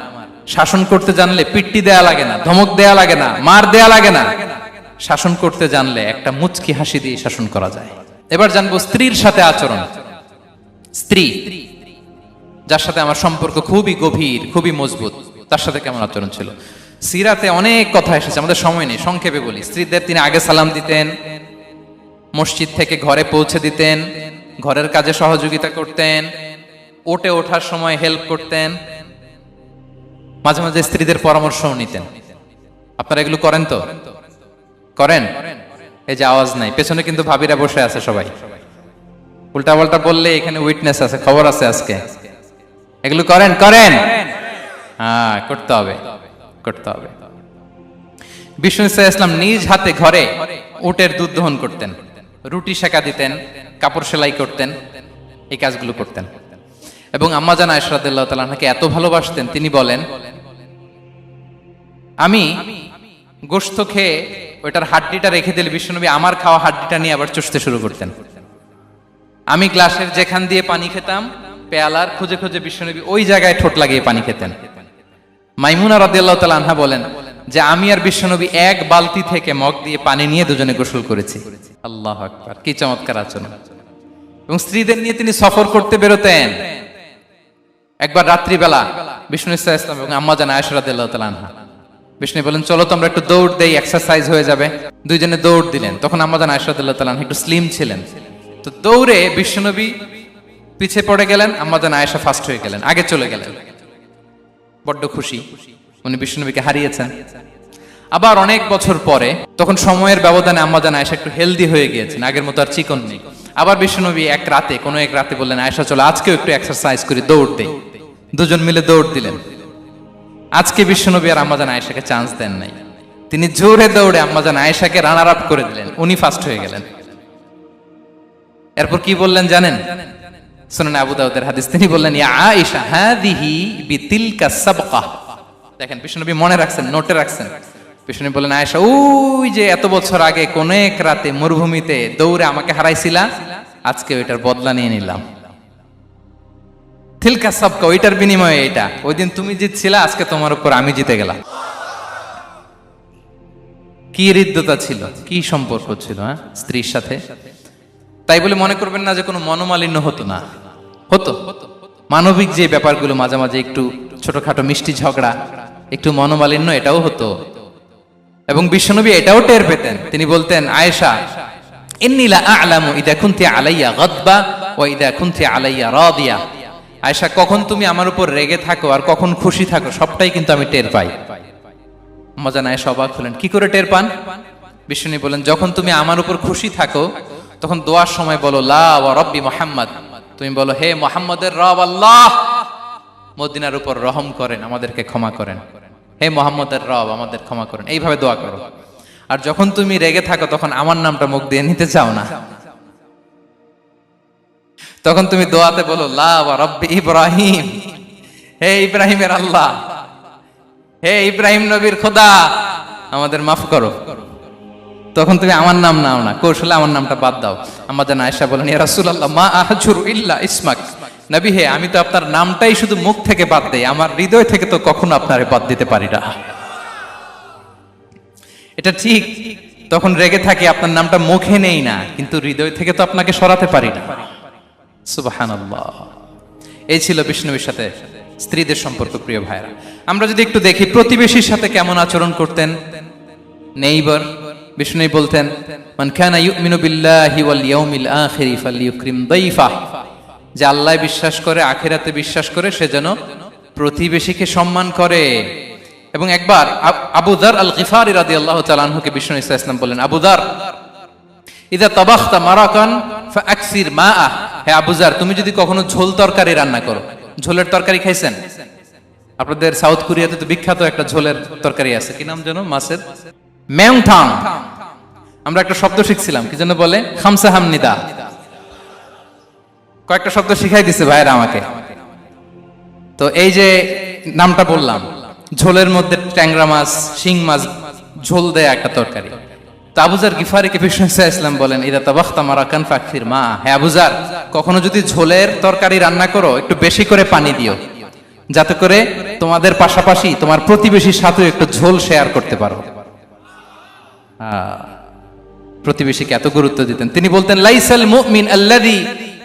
শাসন করতে জানলে পিট্টি দেয়া লাগে না, ধমক দেয়া লাগে না, মার দেয়া লাগে না। শাসন করতে জানলে একটা মুচকি হাসি দিয়ে শাসন করা যায়। এবার জানবো স্ত্রীর সাথে আচরণ। স্ত্রী যার সাথে আমার সম্পর্ক খুবই গভীর, খুবই মজবুত, তার সাথে কেমন আচরণ ছিল। সিরাতে অনেক কথা এসেছে, আমাদের সময় নেই, সংক্ষেপে বলি। স্ত্রীদের তিনি আগে সালাম দিতেন, মসজিদ থেকে ঘরে পৌঁছে দিতেন, ঘরের কাজে সহযোগিতা করতেন, ওঠে ওঠার সময় হেল্প করতেন, মাঝে মাঝে স্ত্রীদের পরামর্শও নিতেন। আপনারা এগুলো করেন তো? করেন? এই যে আওয়াজ নাই, পেছনে কিন্তু ভাবিরা বসে আছে সবাই। উল্টা পাল্টা বললে এখানে উইটনেস আছে, খবর আছে আজকে। এগুলো করেন? করেন? হ্যাঁ, করতে হবে, করতে হবে। বিষ্ণু সাল্লাল্লাহু আলাইহি ওয়াসাল্লাম নিজ হাতে ঘরে উটের দুধ দহন করতেন, রুটি সেকা দিতেন, কাপড় সেলাই করতেন, এই কাজগুলো করতেন। এবং আম্মা জান আয়েশা রাদিয়াল্লাহু তাআলা আনহাকে এত ভালোবাসতেন, তিনি বলেন আমি গোশত খেয়ে ওইটার হাড্ডিটা রেখে দিলে বিশ্বনবী আমার খাওয়া হাড্ডিটা নিয়ে আবার চুষতে শুরু করতেন। আমি গ্লাসের যেখান দিয়ে পানি খেতাম, পেয়ালার খুঁজে খুঁজে বিশ্বনবী ওই জায়গায় ঠোঁট লাগিয়ে পানি খেতেন। মাইমুনা রাদিয়াল্লাহু তাআলা আনহা বলেন যে আমি আর বিশ্বনবী এক বালতি থেকে মগ দিয়ে পানি নিয়ে দুজনে গোসল করেছি। আল্লাহু আকবার, কি চমৎকার আচরণ। এবং স্ত্রীদের নিয়ে তিনি সফর করতে বেরোতেন। একবার রাত্রিবেলা বিষ্ণু সাল্লাল্লাহু আলাইহি ওয়াসাল্লাম এবং আম্মা জান আয়েশা রাদিয়াল্লাহু তাআলা আনহা, বিষ্ণু বলেন চলো তো আমরা একটু দৌড় দেই, এক্সারসাইজ হয়ে যাবে। দুইজনে দৌড় দিলেন। তখন আম্মা জান আয়েশা রাদিয়াল্লাহু তাআলা আনহা একটু স্লিম ছিলেন, তো দৌড়ে বিশ্বনবী পিছে পড়ে গেলেন, আম্মা জান আয়েশা ফার্স্ট হয়ে গেলেন, আগে চলে গেলেন। বড্ড খুশি, উনি বিশ্বনবীকে হারিয়েছেন। আবার অনেক বছর পরে, তখন সময়ের ব্যবধানে আম্মা জান আয়েশা একটু হেলদি হয়ে গিয়েছেন, আগের মতো আর চিকন নেই। আবার বিশ্বনবী কোনো এক রাতে বললেন আয়েশা চলো আজকেও একটু এক্সারসাইজ করি, দৌড় দেই। দুজন মিলে দৌড় দিলেন। আজকে বিশ্বনবী আর আম্মা জান আয়েশাকে চান্স দেন নাই, তিনি জোরে দৌড়ে আম্মা জান আয়েশাকে রানার আপ করে দিলেন, উনি ফার্স্ট হয়ে গেলেন। এরপর কি বললেন জানেন? সুনান আবু দাউদের হাদিস, তিনি বললেন ইয়া আয়েশা হাদিহি বিতিলকা সাবকা। দেখেন বিশ্বনবী মনে রাখছেন, নোটে রাখছেন। বিশ্বনবী বললেন আয়েশা ওই যে এত বছর আগে কোন এক রাতে মরুভূমিতে দৌড়ে আমাকে হারাইছিলা, আজকে ওইটার বদলা নিয়ে নিলাম। তিলকা সাবকা, ওইটার বিনিময়ে এটা। ওই দিন তুমি জিতছিলা, আজকে তোমার উপর আমি জিতে গেলাম। কি হৃদ্যতা ছিল, কি সম্পর্ক ছিল স্ত্রীর সাথে। তাই বলে মনে করবেন না যে কোনো মনোমালিন্য হতো না, হতো। মানবিক যে ব্যাপারগুলো মাঝে মাঝে একটু ছোটখাটো মিষ্টি ঝগড়া, একটু মনোমালিন্য, এটাও হতো। এবং বিশ্বনবী এটাও টের পেতেন। তিনি বলতেন আয়েশা ইন্নী লা আ'লামু ইযা কুনতি আলাইয়া গাদবা ওয়া ইযা কুনতি আলাইয়া রাদিয়া। আয়েশা কখন তুমি আমার উপর রেগে থাকো আর কখন খুশি থাকো সবটাই কিন্তু আমি টের পাই। আম্মা জান আয়েশা অবাক হলেন, কি করে টের পান? বিশ্বনবী বলেন যখন তুমি আমার উপর খুশি থাকো তখন দোয়ার সময় বলো লা ওয়া রাব্বি মুহাম্মদ, তুমি বলো হে মুহাম্মদের রব আল্লাহ, মদিনার উপর রহম করেন, আমাদেরকে ক্ষমা করেন। হে মুহাম্মদের রব, আমাদের ক্ষমা করেন, এইভাবে দোয়া করো। আর যখন তুমি রেগে থাকো তখন আমার নামটা মুখ দিয়ে নিতে চাও না, তখন তুমি দোয়াতে বলো লা ওয়া রাব্বি ইব্রাহিম, হে ইব্রাহিমের আল্লাহ, হে ইব্রাহিম নবীর খোদা, আমাদের মাফ করো। তখন তুমি আমার নাম নাও না, কৌশলে আমার নামটা বাদ দাও। আম্মা জান আয়েশা বলেন ইয়া রাসূলুল্লাহ মা আহজুরু ইল্লা ইসমাক, নবী হে, আমি তো আপনার নামটাই শুধু মুখ থেকে বাদ দেই, আমার হৃদয় থেকে তো কখনো আপনারে বাদ দিতে পারি না। এটা ঠিক, তখন রেগে থাকি, আপনার নামটা মুখে নেই না, কিন্তু হৃদয় থেকে তো আপনাকে সরাতে পারি না। সুবহানাল্লাহ। এই ছিল বিষ্ণুবীর সাথে স্ত্রীদের সম্পর্ক। প্রিয় ভাইরা, আমরা যদি একটু দেখি প্রতিবেশীর সাথে কেমন আচরণ করতেন নেইবার। বিষ্ণু বলতেন, মান কানা ইউমিনু বিল্লাহি ওয়াল ইয়াউমিল আখিরি ফালইউকরিম দাইফা, যে আল্লাহ বিশ্বাস করে, আখিরাতে বিশ্বাস করে, সে যেন প্রতিবেশীকে সম্মান করে। এবং একবার আবু যার আল গিফারি রাদিয়াল্লাহু তাআলা আনহুকে বিষ্ণু ইসা ইসলাম বললেন, আবু যার, ইদা তাবাখতা মারাকান ফাআকসির মাআ, হে আবু যার, তুমি যদি কখনো ঝোল তরকারি রান্না করো, ঝোলের তরকারি খাইছেন? আপনাদের সাউথ কোরিয়াতে তো বিখ্যাত একটা ঝোলের তরকারি আছে, কি নাম যেন, মাছের মেয়ংথাং। আমরা একটা শব্দ শিখছিলাম, কি যেন বলে, খামসা হামনিদা। কয়েকটা শব্দ শিখাই দিছে ভাইরা আমাকে। তো এই যে নামটা বললাম, ঝোলের মধ্যে ট্যাংরা মাছ, শিং মাছ ঝোল দেয়া একটা তরকারি। তো আবু যার গিফারিকে বিষ্ণু ইসলাম বলেন, ইদা তাবাখতা মারাকান ফাকসির মা, হে আবু যার, কখনো যদি ঝোলের তরকারি রান্না করো, একটু বেশি করে পানি দিও, যাতে করে তোমাদের পাশাপাশি তোমার প্রতিবেশীর সাথে একটু ঝোল শেয়ার করতে পারো। প্রতিবেশীকে এত গুরুত্ব দিতেন। তিনি বলতেন, লাইসাল মুমিন আল্লাযী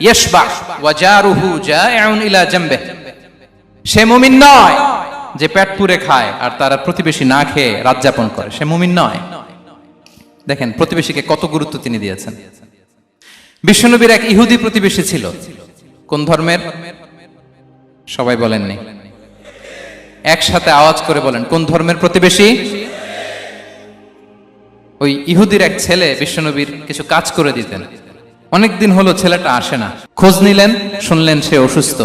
ইয়াশবা ওয়া জারুহু জাইউন ইলা জামবিহি, সে মুমিন নয় যে পেট পুরে খায় আর তার প্রতিবেশী না খেয়ে রাত যাপন করে, সে মুমিন নয়। দেখেন প্রতিবেশীকে কত গুরুত্ব তিনি দিয়েছেন। বিশ্বনবীর এক ইহুদি প্রতিবেশী ছিল। কোন ধর্মের? সবাই বলেননি, একসাথে আওয়াজ করে বলেন, কোন ধর্মের প্রতিবেশী? ওই ইহুদির এক ছেলে বিশ্বনবীর কিছু কাজ করে দিতেন। অনেকদিন হলো ছেলেটা আসে না। খোঁজ নিলেন, শুনলেন সে অসুস্থ।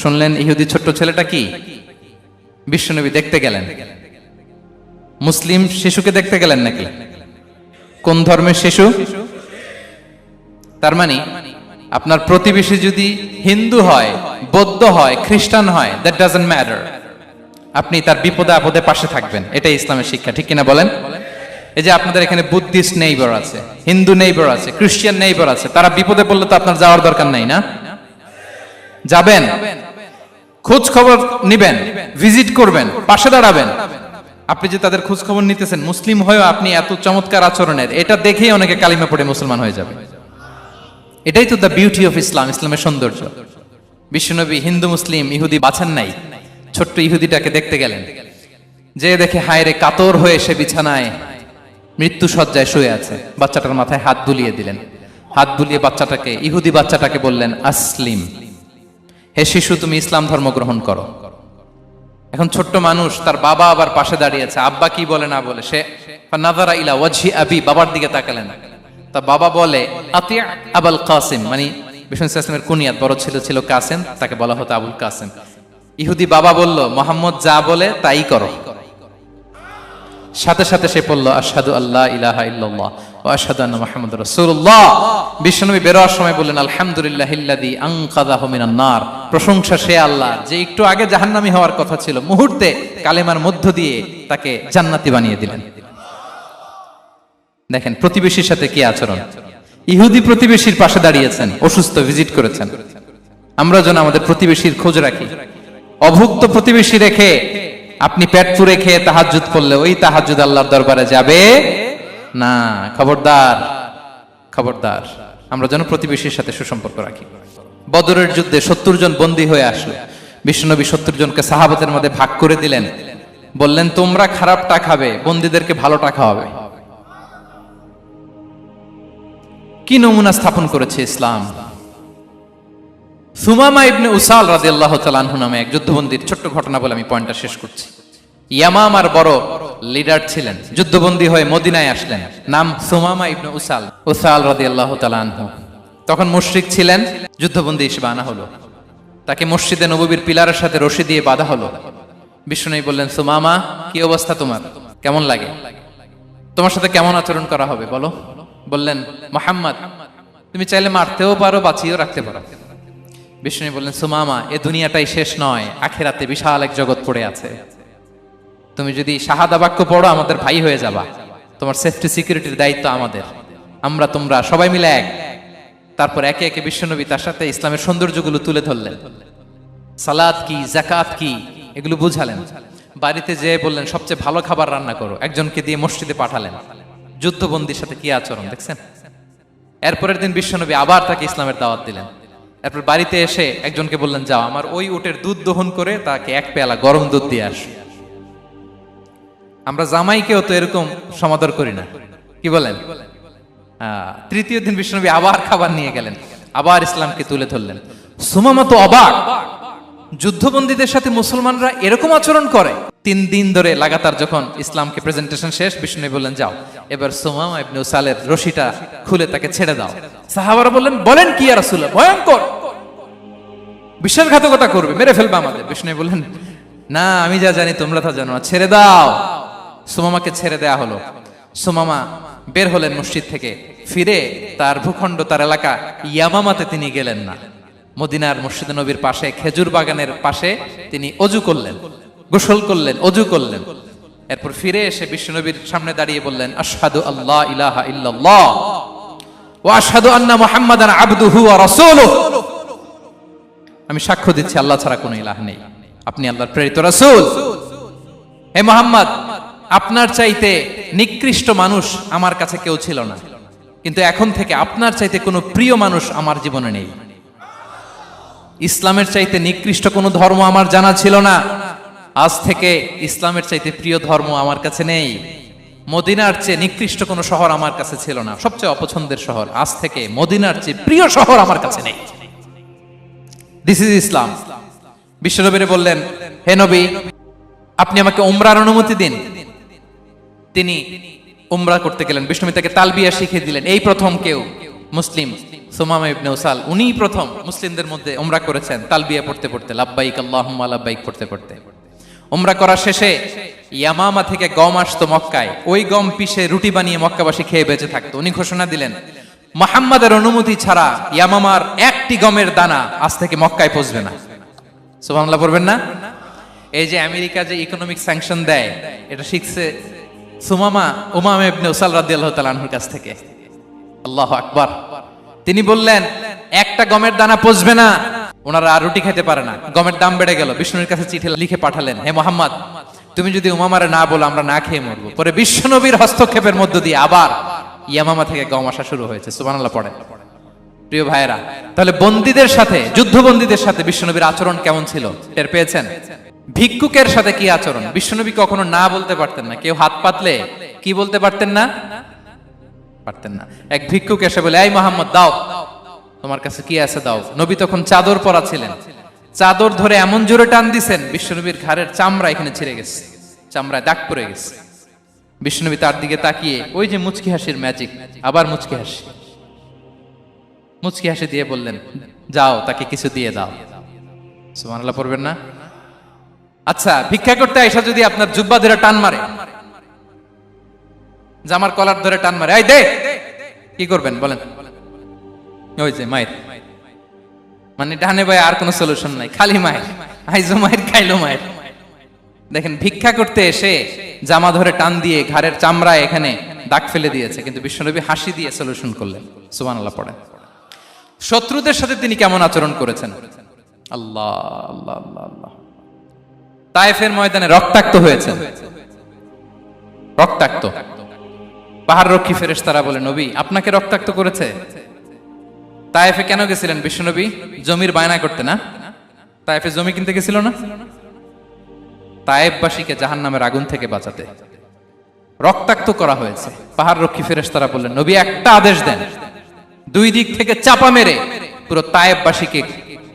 শুনলেন ইহুদি ছোট্ট ছেলেটা কি? বিশ্বনবী দেখতে গেলেন। মুসলিম শিশুকে দেখতে গেলেন নাকি? কোন ধর্মের শিশু? তার মানে আপনার প্রতিবেশী যদি হিন্দু হয়, বৌদ্ধ হয়, খ্রিস্টান হয়, দ্যাট ডাজন্ট ম্যাটার, আপনি তার বিপদে আপদে পাশে থাকবেন। এটাই ইসলামের শিক্ষা, ঠিক কিনা বলেন? এই যে আপনাদের এখানে বুদ্ধিস্ট নেইবার আছে, হিন্দু নেইবার আছে, খ্রিস্টান নেইবার আছে, তারা বিপদে পড়লে তো আপনার যাওয়ার দরকার নাই, না? যাবেন, খোঁজ খবর নিবেন, ভিজিট করবেন, পাশে দাঁড়াবেন। আপনি যে তাদের খোঁজ খবর নিতেছেন, মুসলিম হয়েও আপনি এত চমৎকার আচরণের, এটা দেখেই অনেকে কালিমা পড়ে মুসলমান হয়ে যাবে। এটাই তো দ্য বিউটি অফ ইসলাম, ইসলামের সৌন্দর্য। বিশ্বনবী হিন্দু মুসলিম ইহুদি বাছেন নাই, ছোট্ট ইহুদিটাকে দেখতে গেলেন। যে দেখে হায় রে, কাতর হয়ে সে বিছানায় মৃত্যু শয্যায় শুয়ে আছে। বাচ্চাটার মাথায় হাত বুলিয়ে দিলেন। হাত বুলিয়ে বাচ্চাটাকে, ইহুদি বাচ্চাটাকে বললেন, আসলিম, হে শিশু, তুমি ইসলাম ধর্ম গ্রহণ করো। এখন ছোট্ট মানুষ, তার বাবা আবার পাশে দাঁড়িয়ে আছে, আব্বা কি বলে না বলে, সে নাযারা ইলা ওয়াজহি আবি, বাবার দিকে তাকালেন। তা বাবা বলে, আতি আবুল কাসিম, মানে বিষ্ণু ইসলামের কুনিয়াত, বড় ছেলে ছিল কাসিম, তাকে বলা হতো আবুল কাসিম। ইহুদি বাবা বলল, মোহাম্মদ যা বলে তাই করো। সাথে সাথে সে পড়ল, আশহাদু আল্লা ইলাহা ইল্লাল্লাহ ওয়া আশহাদু আন্না মুহাম্মাদুর রাসূলুল্লাহ। বিশ্বনবী বের হওয়ার সময় বললেন, আলহামদুলিল্লাহিল্লাযী আনকাযাহু মিনান নার, প্রশংসা সে আল্লাহ যে একটু আগে জাহান্নামী হওয়ার কথা ছিল, মুহূর্তে কালেমার মধ্য দিয়ে তাকে জান্নাতি বানিয়ে দিলেন। দেখেন প্রতিবেশীর সাথে কি আচরণ। ইহুদি প্রতিবেশীর পাশে দাঁড়িয়েছেন, অসুস্থ, ভিজিট করেছেন। আমরা যেন আমাদের প্রতিবেশীর খোঁজ রাখি। অভুক্ত প্রতিবেশী রেখে আপনি পেট পুরে খেয়ে তাহাজ্জুদ পড়লে ওই তাহাজ্জুদ আল্লাহর দরবারে যাবে না। খবরদার, খবরদার, আমরা যেন প্রতিবেশীর সাথে সুসম্পর্ক রাখি। বদরের যুদ্ধে 70 জন বন্দী হয়ে আসলো। বিশ্বনবী 70 জনকে সাহাবাদের মধ্যে ভাগ করে দিলেন, বললেন, তোমরা খারাপটা খাবে, বন্দীদেরকে ভালোটা খাওয়াবে। কি নমুনা স্থাপন করেছে ইসলাম। সুমামা ইবনে উসাল রাদিয়াল্লাহু তাআলা আনহু নামে এক যুদ্ধবন্দীর ছোট্ট ঘটনা বলে আমি পয়েন্টটা শেষ করছি। ইয়ামামার বড় লিডার ছিলেন, যুদ্ধবন্দী হয়ে মদিনায় আসলেন, নাম সুমামা ইবনে উসাল রাদিয়াল্লাহু তাআলা আনহু। তখন মুশরিক ছিলেন, যুদ্ধবন্দী হিসেবে আনা হলো। তাকে মসজিদে নববীর পিলারের সাথে রশি দিয়ে বাঁধা হলো। বিষ্ণুনবী বললেন, সুমামা, কি অবস্থা তোমার, কেমন লাগে, তোমার সাথে কেমন আচরণ করা হবে বলো? বললেন, মুহাম্মদ, তুমি চাইলে মারতেও পারো, বাঁচিয়েও রাখতে পারো। বিষ্ণু বললেন, সুমামা, এ দুনিয়াটাই শেষ নয়, আখিরাতে বিশাল এক জগৎ পড়ে আছে। তুমি যদি শাহাদা বাক্য পড়ো, আমাদের ভাই হয়ে যাবা। তোমার সেফটি সিকিউরিটির দায়িত্ব আমাদের। আমরা তোমরা সবাই মিলে এক। তারপর একে একে বিশ্বনবী তার সাথে ইসলামের সৌন্দর্যগুলো তুলে ধরলেন, সালাত কি, জাকাত কি, এগুলো বুঝালেন। বাড়িতে যেয়ে বললেন সবচেয়ে ভালো খাবার রান্না করো, একজনকে দিয়ে মসজিদে পাঠালেন। যুদ্ধবন্দীর সাথে কি আচরণ দেখছেন। এরপরের দিন বিশ্বনবী আবার তাকে ইসলামের দাওয়াত দিলেন। এরপর বাড়িতে এসে একজনকে বললেন, যাও আমার ওই উটের দুধ দহন করে তাকে এক পেয়ালা গরম দুধ দিয়ে আস। আমরা জামাইকেও তো এরকম সমাদর করি না, কি বলেন? তৃতীয় দিন বিশ্বনবী আবার খাবার নিয়ে গেলেন, আবার ইসলামকে তুলে ধরলেন। সুমামা তো অবাক, যুদ্ধবন্দীদের সাথে মুসলমানরা এরকম আচরণ করে। 3 দিন ধরে লাগাতার যখন ইসলামকে প্রেজেন্টেশন শেষ, বিষ্ণু বললেন, যাও এবার সুমামা ইবনে উসালের রশিটা খুলে তাকে ছেড়ে দাও। সাহাবারা বললেন, বলেন কি ইয়া রাসূলুল্লাহ, ভয়ঙ্কর, বিশ্বাসঘাতকতা করবে, মেরে ফেলবে আমাদের। বিষ্ণু বললেন, না, আমি যা জানি তোমরা তা জানো না, ছেড়ে দাও। সুমামাকে ছেড়ে দেয়া হলো। সুমামা বের হলেন মসজিদ থেকে, ফিরে তার ভূখণ্ড, তার এলাকা ইয়ামামাতে তিনি গেলেন না। মদিনার মসজিদে নবীর পাশে খেজুর বাগানের পাশে তিনি অজু করলেন, গোসল করলেন, অজু করলেন। এরপর ফিরে এসে বিশ্বনবীর সামনে দাঁড়িয়ে বললেন, আশহাদু আল্লা ইলাহা ইল্লাল্লাহ ওয়া আশহাদু আন্না মুহাম্মাদান আবদুহু ওয়া রাসূলুহু। আমি সাক্ষ্য দিচ্ছি আল্লাহ ছাড়া কোনো ইলাহ নেই, আপনি আল্লাহর প্রেরিত রাসূল। হে মুহাম্মদ, আপনার চাইতে নিকৃষ্ট মানুষ আমার কাছে কেউ ছিল না, কিন্তু এখন থেকে আপনার চাইতে কোনো প্রিয় মানুষ আমার জীবনে নেই। ইসলামের চাইতে নিকৃষ্ট কোনো ধর্ম আমার জানা ছিল না, আজ থেকে ইসলামের চাইতে প্রিয় ধর্ম আমার কাছে নেই। মদিনার চেয়ে নিকৃষ্ট কোনো শহর আমার কাছে ছিল না, সবচেয়ে অপছন্দের শহর, আজ থেকে মদিনার চেয়ে প্রিয় শহর আমার কাছে নেই। দিস ইজ ইসলাম। বিশ্বনবী বললেন, হে নবী, আপনি আমাকে উমরার অনুমতি দিন। তিনি উমরা করতে গেলেন। বিশ্বনবী তাকে তালবিয়া শিখিয়ে দিলেন। এই প্রথম কেউ মুসলিম, সুমামা ইবনে উসাল, উনিই প্রথম মুসলিমদের মধ্যে উমরা করেছেন তালবিয়া পড়তে পড়তে, লাব্বাইক আল্লাহুম্মা লাব্বাইক পড়তে পড়তে। উমরা করার শেষে ইয়ামামা থেকে গম আসতো মক্কায়, ওই গম পিষে রুটি বানিয়ে মক্কাবাসী খেয়ে বেঁচে থাকতো। উনি ঘোষণা দিলেন, মুহাম্মাদের অনুমতি ছাড়া ইয়ামামার একটি গমের দানা আজ থেকে মক্কায় পৌঁছবে না। সুবহানাল্লাহ পড়বেন না? এই যে আমেরিকা যে ইকোনমিক স্যাংশন দেয়, এটা শিখছে সুমামা উমামা ইবনে উসাল রাদিয়াল্লাহু তাআলা আনহুর কাছ থেকে। আল্লাহু আকবার। তিনি বললেন, একটা গমের দানা পচবে না, ওনারা আর রুটি খেতে পারে না। গমের দাম বেড়ে গেল। বিষ্ণুর কাছে চিঠি লিখে পাঠালেন, হে মুহাম্মদ, তুমি যদি উমামারে না বলো আমরা না খেয়ে মরবো। পরে বিশ্বনবীর হস্তক্ষেপের মধ্য দিয়ে আবার ইয়ামামা থেকে গম আসা শুরু হয়েছে। সুবহানাল্লাহ পড়েন। প্রিয় ভাইয়েরা, তাহলে বন্দীদের সাথে, যুদ্ধবন্দীদের সাথে বিশ্বনবীর আচরণ কেমন ছিল টের পেয়েছেন? ভিক্ষুকের সাথে কি আচরণ? বিশ্বনবী কখনো না বলতে পারতেন না। কেউ হাত পাতলে কি বলতে পারতেন না? পারতেন না। এক ভিক্ষুক এসে বলে, এই মুহাম্মদ, দাও, তোমার কাছে কি আছে দাও। নবী তখন চাদর পরা ছিলেন। চাদর ধরে এমন জোরে টান দিছেন, বিশ্বনবীর ঘাড়ের চামড়া এখানে ছিঁড়ে গেছে, চামড়ায় দাগ পড়ে গেছে। বিশ্বনবী তার দিকে তাকিয়ে, ওই যে মুচকি হাসির ম্যাজিক, আবার মুচকি হাসি, মুচকি হাসি দিয়ে বললেন, যাও তাকে কিছু দিয়ে দাও। সুবহানাল্লাহ পড়বেন না? আচ্ছা, ভিক্ষা করতে আইসা যদি আপনার জুব্বা ধরে টান মারে, জামার কলার ধরে টান মারে, এই দে, কি করবেন বলেন? ওই যে মায়ের, মানে ডানে বায়ে আর কোনো সলিউশন নাই, খালি মায়ের, আইজো মায়ের, খাইলো মায়ের। দেখেন, ভিক্ষা করতে এসে জামা ধরে টান দিয়ে ঘাড়ের চামড়ায় এখানে দাগ ফেলে দিয়েছে, কিন্তু বিশ্বনবী হাসি দিয়ে সলিউশন করলেন। সুবহানাল্লাহ পড়েন। শত্রুদের সাথে তিনি কেমন আচরণ করেছেন? আল্লাহ আল্লাহ আল্লাহ আল্লাহ। তায়েফের ময়দানে রক্তাক্ত হয়েছেন, রক্তাক্ত। পাহাড় রক্ষী ফেরেশতারা বলে, নবী আপনাকে রক্তাক্ত করেছে? তায়েফে কেন গেছিলেন বিশ্বনবী? জমির বায়না করতে না? তায়েফে জমি কিনতে গেছিল না? তায়েফবাসীকে জাহান্নামের আগুন থেকে বাঁচাতে রক্তাক্ত করা হয়েছে। পাহাড় রক্ষী ফেরেশতারা বললেন, নবী একটা আদেশ দেন, দুই দিক থেকে চাপা মেরে পুরো তায়েফবাসীকে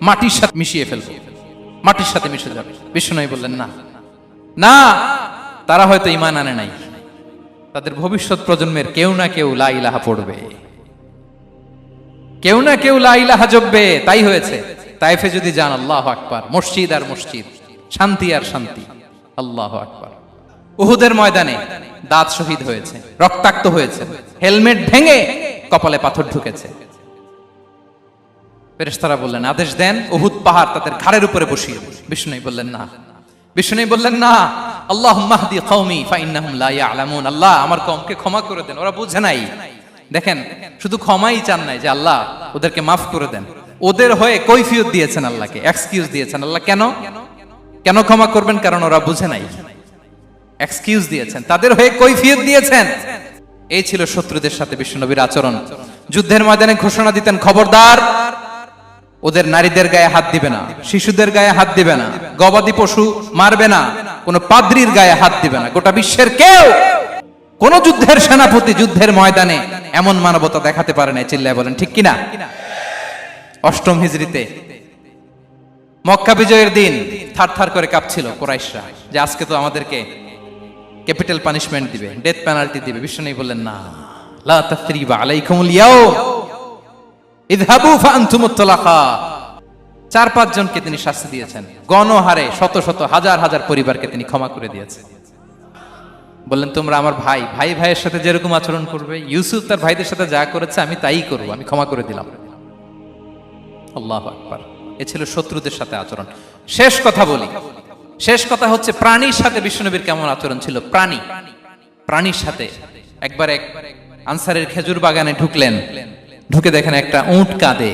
মাটির সাথে মিশিয়ে ফেলবো, মাটির সাথে মিশে যাবে। বিশ্বনবী বললেন, না না, তারা হয়তো ঈমান আনে নাই, তাদের ভবিষ্যৎ প্রজন্মের কেউ না কেউ লা ইলাহা পড়বে, কেউ না কেউ লা ইলাহা জপবে, তাই হয়েছে। তায়েফে যদি যান, আল্লাহু আকবার, মসজিদ আর মসজিদ, শান্তি আর শান্তি। আল্লাহু আকবার। উহুদের ময়দানে দাঁত শহীদ হয়েছে, রক্তাক্ত হয়েছে, হেলমেট ভেঙে কপালে পাথর ঢুকেছে। ফেরেশতারা বললেন, আদেশ দেন উহুদ পাহাড় তাদের ঘাড়ের উপরে বসিয়ে। বিষ্ণু বললেন, না। বিষ্ণু বললেন, না, আল্লাহুম্মা হদি কওমি ফা ইন্নাহুম লা ইয়ালামুন। আল্লাহ আমার কওমকে ক্ষমা করে দেন, ওরা বুঝে নাই। দেখেন শুধু ক্ষমাই চান নাই যে আল্লাহ ওদেরকে মাফ করে দেন, ওদের হয়ে কৈফিয়ত দিয়েছেন আল্লাহকে, এক্সকিউজ দিয়েছেন। আল্লাহ কেন কেন ক্ষমা করবেন? কারণ ওরা বুঝে নাই। এক্সকিউজ দিয়েছেন, তাদের হয়ে কৈফিয়ত দিয়েছেন। এই ছিল শত্রুদের সাথে বিশ্বনবীর আচরণ। যুদ্ধের ময়দানে ঘোষণা দিতেন, খবরদার ওদের নারীদের গায়ে হাত দিবে না, শিশুদের গায়ে হাত দিবে না, গবাদি পশু মারবে না, কোনো পাদ্রীর গায়ে হাত দিবে না। গোটা বিশ্বের কেউ, কোন যুদ্ধের সেনাপতি যুদ্ধের ময়দানে এমন মানবতা দেখাতে পারে না। চিল্লায় বলেন ঠিক কিনা? অষ্টম হিজরিতে মক্কা বিজয়ের দিন থারথার করে কাঁপছিল কুরাইশরা যে আজকে তো আমাদেরকে ক্যাপিটাল পানিশমেন্ট দিবে, ডেথ পেনাল্টি দিবে। বিশ্বনবী বললেন, না, লা তাসরিবা আলাইকুমুল ইয়াউম ইযহাবু ফাআনতুমুত তালাকা। 4-5 জনকে তিনি শাস্তি দিয়েছেন, গণহারে শত শত হাজার হাজার পরিবারকে তিনি ক্ষমা করে দিয়েছেন। বললেন, তোমরা আমার ভাই, ভাই ভাইয়ের সাথে যেরকম আচরণ করবে, ইউসুফ তার ভাইদের সাথে যা করেছে আমি তাই করব, আমি ক্ষমা করে দিলাম। আল্লাহু আকবার। এ ছিল শত্রুদের সাথে আচরণ। শেষ কথা বলি, শেষ কথা হচ্ছে প্রাণীর সাথে বিশ্বনবীর কেমন আচরণ ছিল। প্রাণীর সাথে একবার এক আনসারের খেজুর বাগানে ঢুকলেন, ঢুকে দেখেন একটা উট কাঁদে।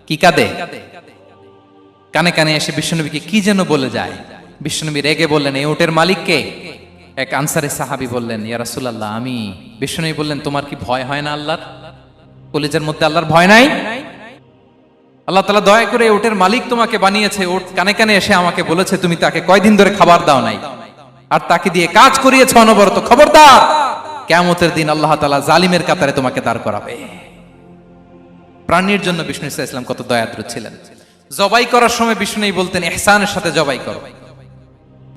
কি কাঁদে? কানে কানে এসে বিশ্বনবীকে কি যেন বলে যায়। বিশ্বনবী রেগে বললেন, এই উটের মালিক কে? এক আনসারের সাহাবী বললেন, ইয়া রাসূলুল্লাহ আমি। বিশ্বনবী বললেন, তোমার কি ভয় হয় না আল্লাহর? কলিজার মধ্যে আল্লাহর ভয় নাই? আল্লাহ তাআলা দয়া করে উটের মালিক তোমাকে বানিয়েছে, উট কানে কানে এসে আমাকে বলেছে তুমি তাকে কয়দিন ধরে খাবার দাও নাই, আর তাকে দিয়ে কাজ করিয়েছে অনবরত। খবরদার, কিয়ামতের দিন আল্লাহ তাআলা জালিমের কাতারে তোমাকে দাঁড় করাবে। প্রাণীর জন্য বিষ্ণু ইসা ইসলাম কত দয়াদ্র ছিলেন। জবাই করার সময় বিষ্ণু বলতেন, ইহসানের সাথে জবাই করো,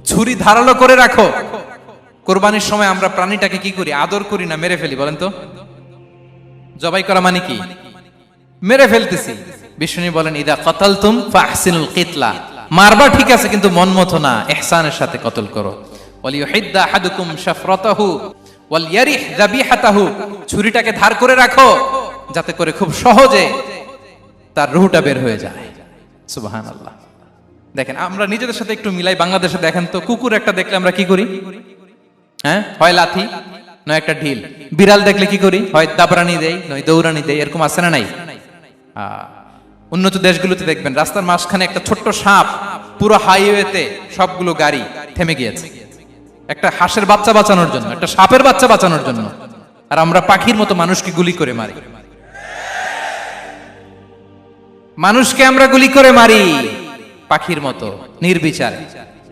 ছুরি ধারালো করে রাখো। কোরবানির সময় আমরা প্রাণীটাকে কি করি? আদর করি না, মেরে ফেলি। বলেন তো, জবাই করা মানে কি? মেরে ফেলতেছি। বিষ্ণু বলেন, ইদা কাতালতুম ফাহসিনুল কিতলা, মারবা ঠিক আছে কিন্তু মন মতো না, ইহসানের সাথে কতল করো। ওয়ালিয়ুহিদ্দা আহাদুকুম শাফরাতাহু ওয়ালইয়ারিহ যাবিহাতাহু, ছুরিটাকে ধার করে রাখো যাতে করে খুব সহজে তার রূহটা বের হয়ে যায়। সুবহানাল্লাহ। দেখেন আমরা নিজেদের সাথে একটু মিলাই। বাংলাদেশে দেখেন তো, কুকুর একটা দেখলে আমরা কি করি? হ্যাঁ, হয় লাথি নয় একটা ঢিল। বিড়াল দেখলে কি করি? হয় দাবরানি দেই নয় দৌড়ানি দেই। এরকম আছে না নাই? উন্নত দেশগুলোতে দেখবেন রাস্তার মাঝখানে একটা ছোট্ট সাপ, পুরো হাইওয়েতে সবগুলো গাড়ি থেমে গিয়েছে একটা হাঁসের বাচ্চা বাঁচানোর জন্য, একটা সাপের বাচ্চা বাঁচানোর জন্য। আর আমরা পাখির মতো মানুষকে গুলি করে মারি। মানুষকে আমরা গুলি করে মারি পাখির মতো নির্বিচারে।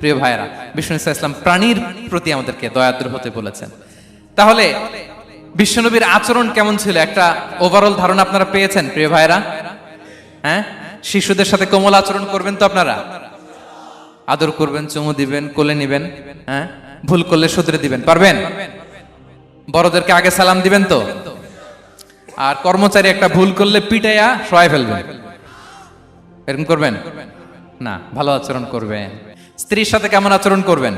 প্রিয় ভাইরা, বিষ্ণু ইসলাম প্রাণীর প্রতি আমাদেরকে দয়াদ্র হতে বলেছেন। তাহলে বিশ্বনবীর আচরণ কেমন ছিল একটা ওভারঅল ধারণা আপনারা পেয়েছেন প্রিয় ভাইরা? হ্যাঁ, শিশুদের সাথে কোমল আচরণ করবেন তো আপনারা? আদর করবেন, চুমু দিবেন, কোলে নিবেন। হ্যাঁ, ভুল করলে শুধরে দিবেন, পারবেন? বড়দেরকে আগে সালাম দিবেন তো? আর কর্মচারী একটা ভুল করলে পিটাইয়া শোয়াই ফেলবেন, এরকম করবেন না? ভালো আচরণ করবেন। স্ত্রীর সাথে কেমন আচরণ করবেন?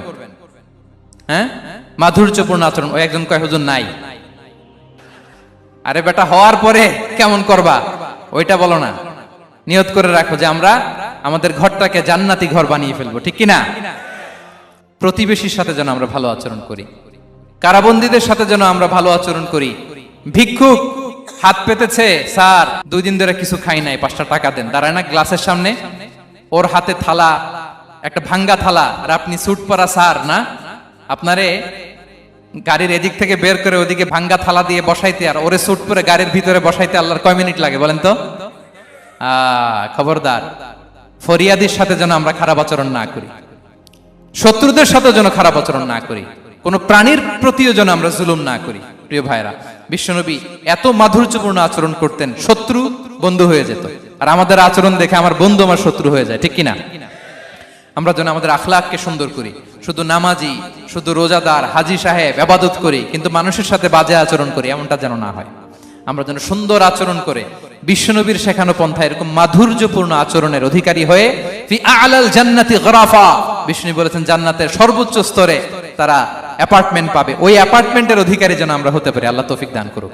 হ্যাঁ, মাধুর্যপূর্ণ আচরণ। ওই একজন কয়, হুজুর নাই। আরে বেটা, হওয়ার পরে কেমন করবা ওইটা বলো না। নিয়ত করে রাখো যে আমরা আমাদের ঘরটাকে জান্নাতি ঘর বানিয়ে ফেলবো, ঠিক কিনা? প্রতিবেশীর সাথে যেন আমরা ভালো আচরণ করি, কারাবন্দীদের সাথে যেন আমরা ভালো আচরণ করি। ভিক্ষুক হাত পেতেছে, স্যার 2 দিন ধরে কিছু খাই নাই, 5টা টাকা দেন। দাঁড়ায় না গ্লাসের সামনে, ওর হাতে থালা, একটা ভাঙ্গা থালা, আর আপনি স্যুট পরা স্যার না, আপনারে গাড়ির এদিক থেকে বের করে ওদিকে ভাঙ্গা থালা দিয়ে বসাইতে আর ওরে স্যুট পরে গাড়ির ভিতরে বসাইতে আল্লাহর কয় মিনিট লাগে বলেন তো? খবরদার, ফরিয়াদির সাথে যেন আমরা খারাপ আচরণ না করি, শত্রুদের সাথে যেন খারাপ আচরণ না করি, কোন প্রাণীর প্রতিও যেন আমরা জুলুম না করি। প্রিয় ভাইরা, বিশ্বনবী এত মাধুর্যপূর্ণ আচরণ করতেন, শত্রু বন্ধু হয়ে যেত। আর আমাদের আচরণ দেখে আমার বন্ধু আমার শত্রু হয়ে যায়, ঠিক কিনা? আমরা যেন আমাদের আখলাককে সুন্দর করি। শুধু নামাজি, শুধু রোজাদার, হাজি সাহেব ইবাদত করি কিন্তু মানুষের সাথে বাজে আচরণ করি, এমনটা যেন না হয়। আমরা যেন সুন্দর আচরণ করে বিশ্বনবীর শেখানো পন্থা এরকম মাধুর্যপূর্ণ আচরণের অধিকারী হয়ে ফি আ'লাল জান্নাতি গরাফা, বিষ্ণু বলেছেন জান্নাতের সর্বোচ্চ স্তরে তারা অ্যাপার্টমেন্ট পাবে। ওই অ্যাপার্টমেন্টের অধিকারী যেন আমরা হতে পারি। আল্লাহ তৌফিক দান করুক।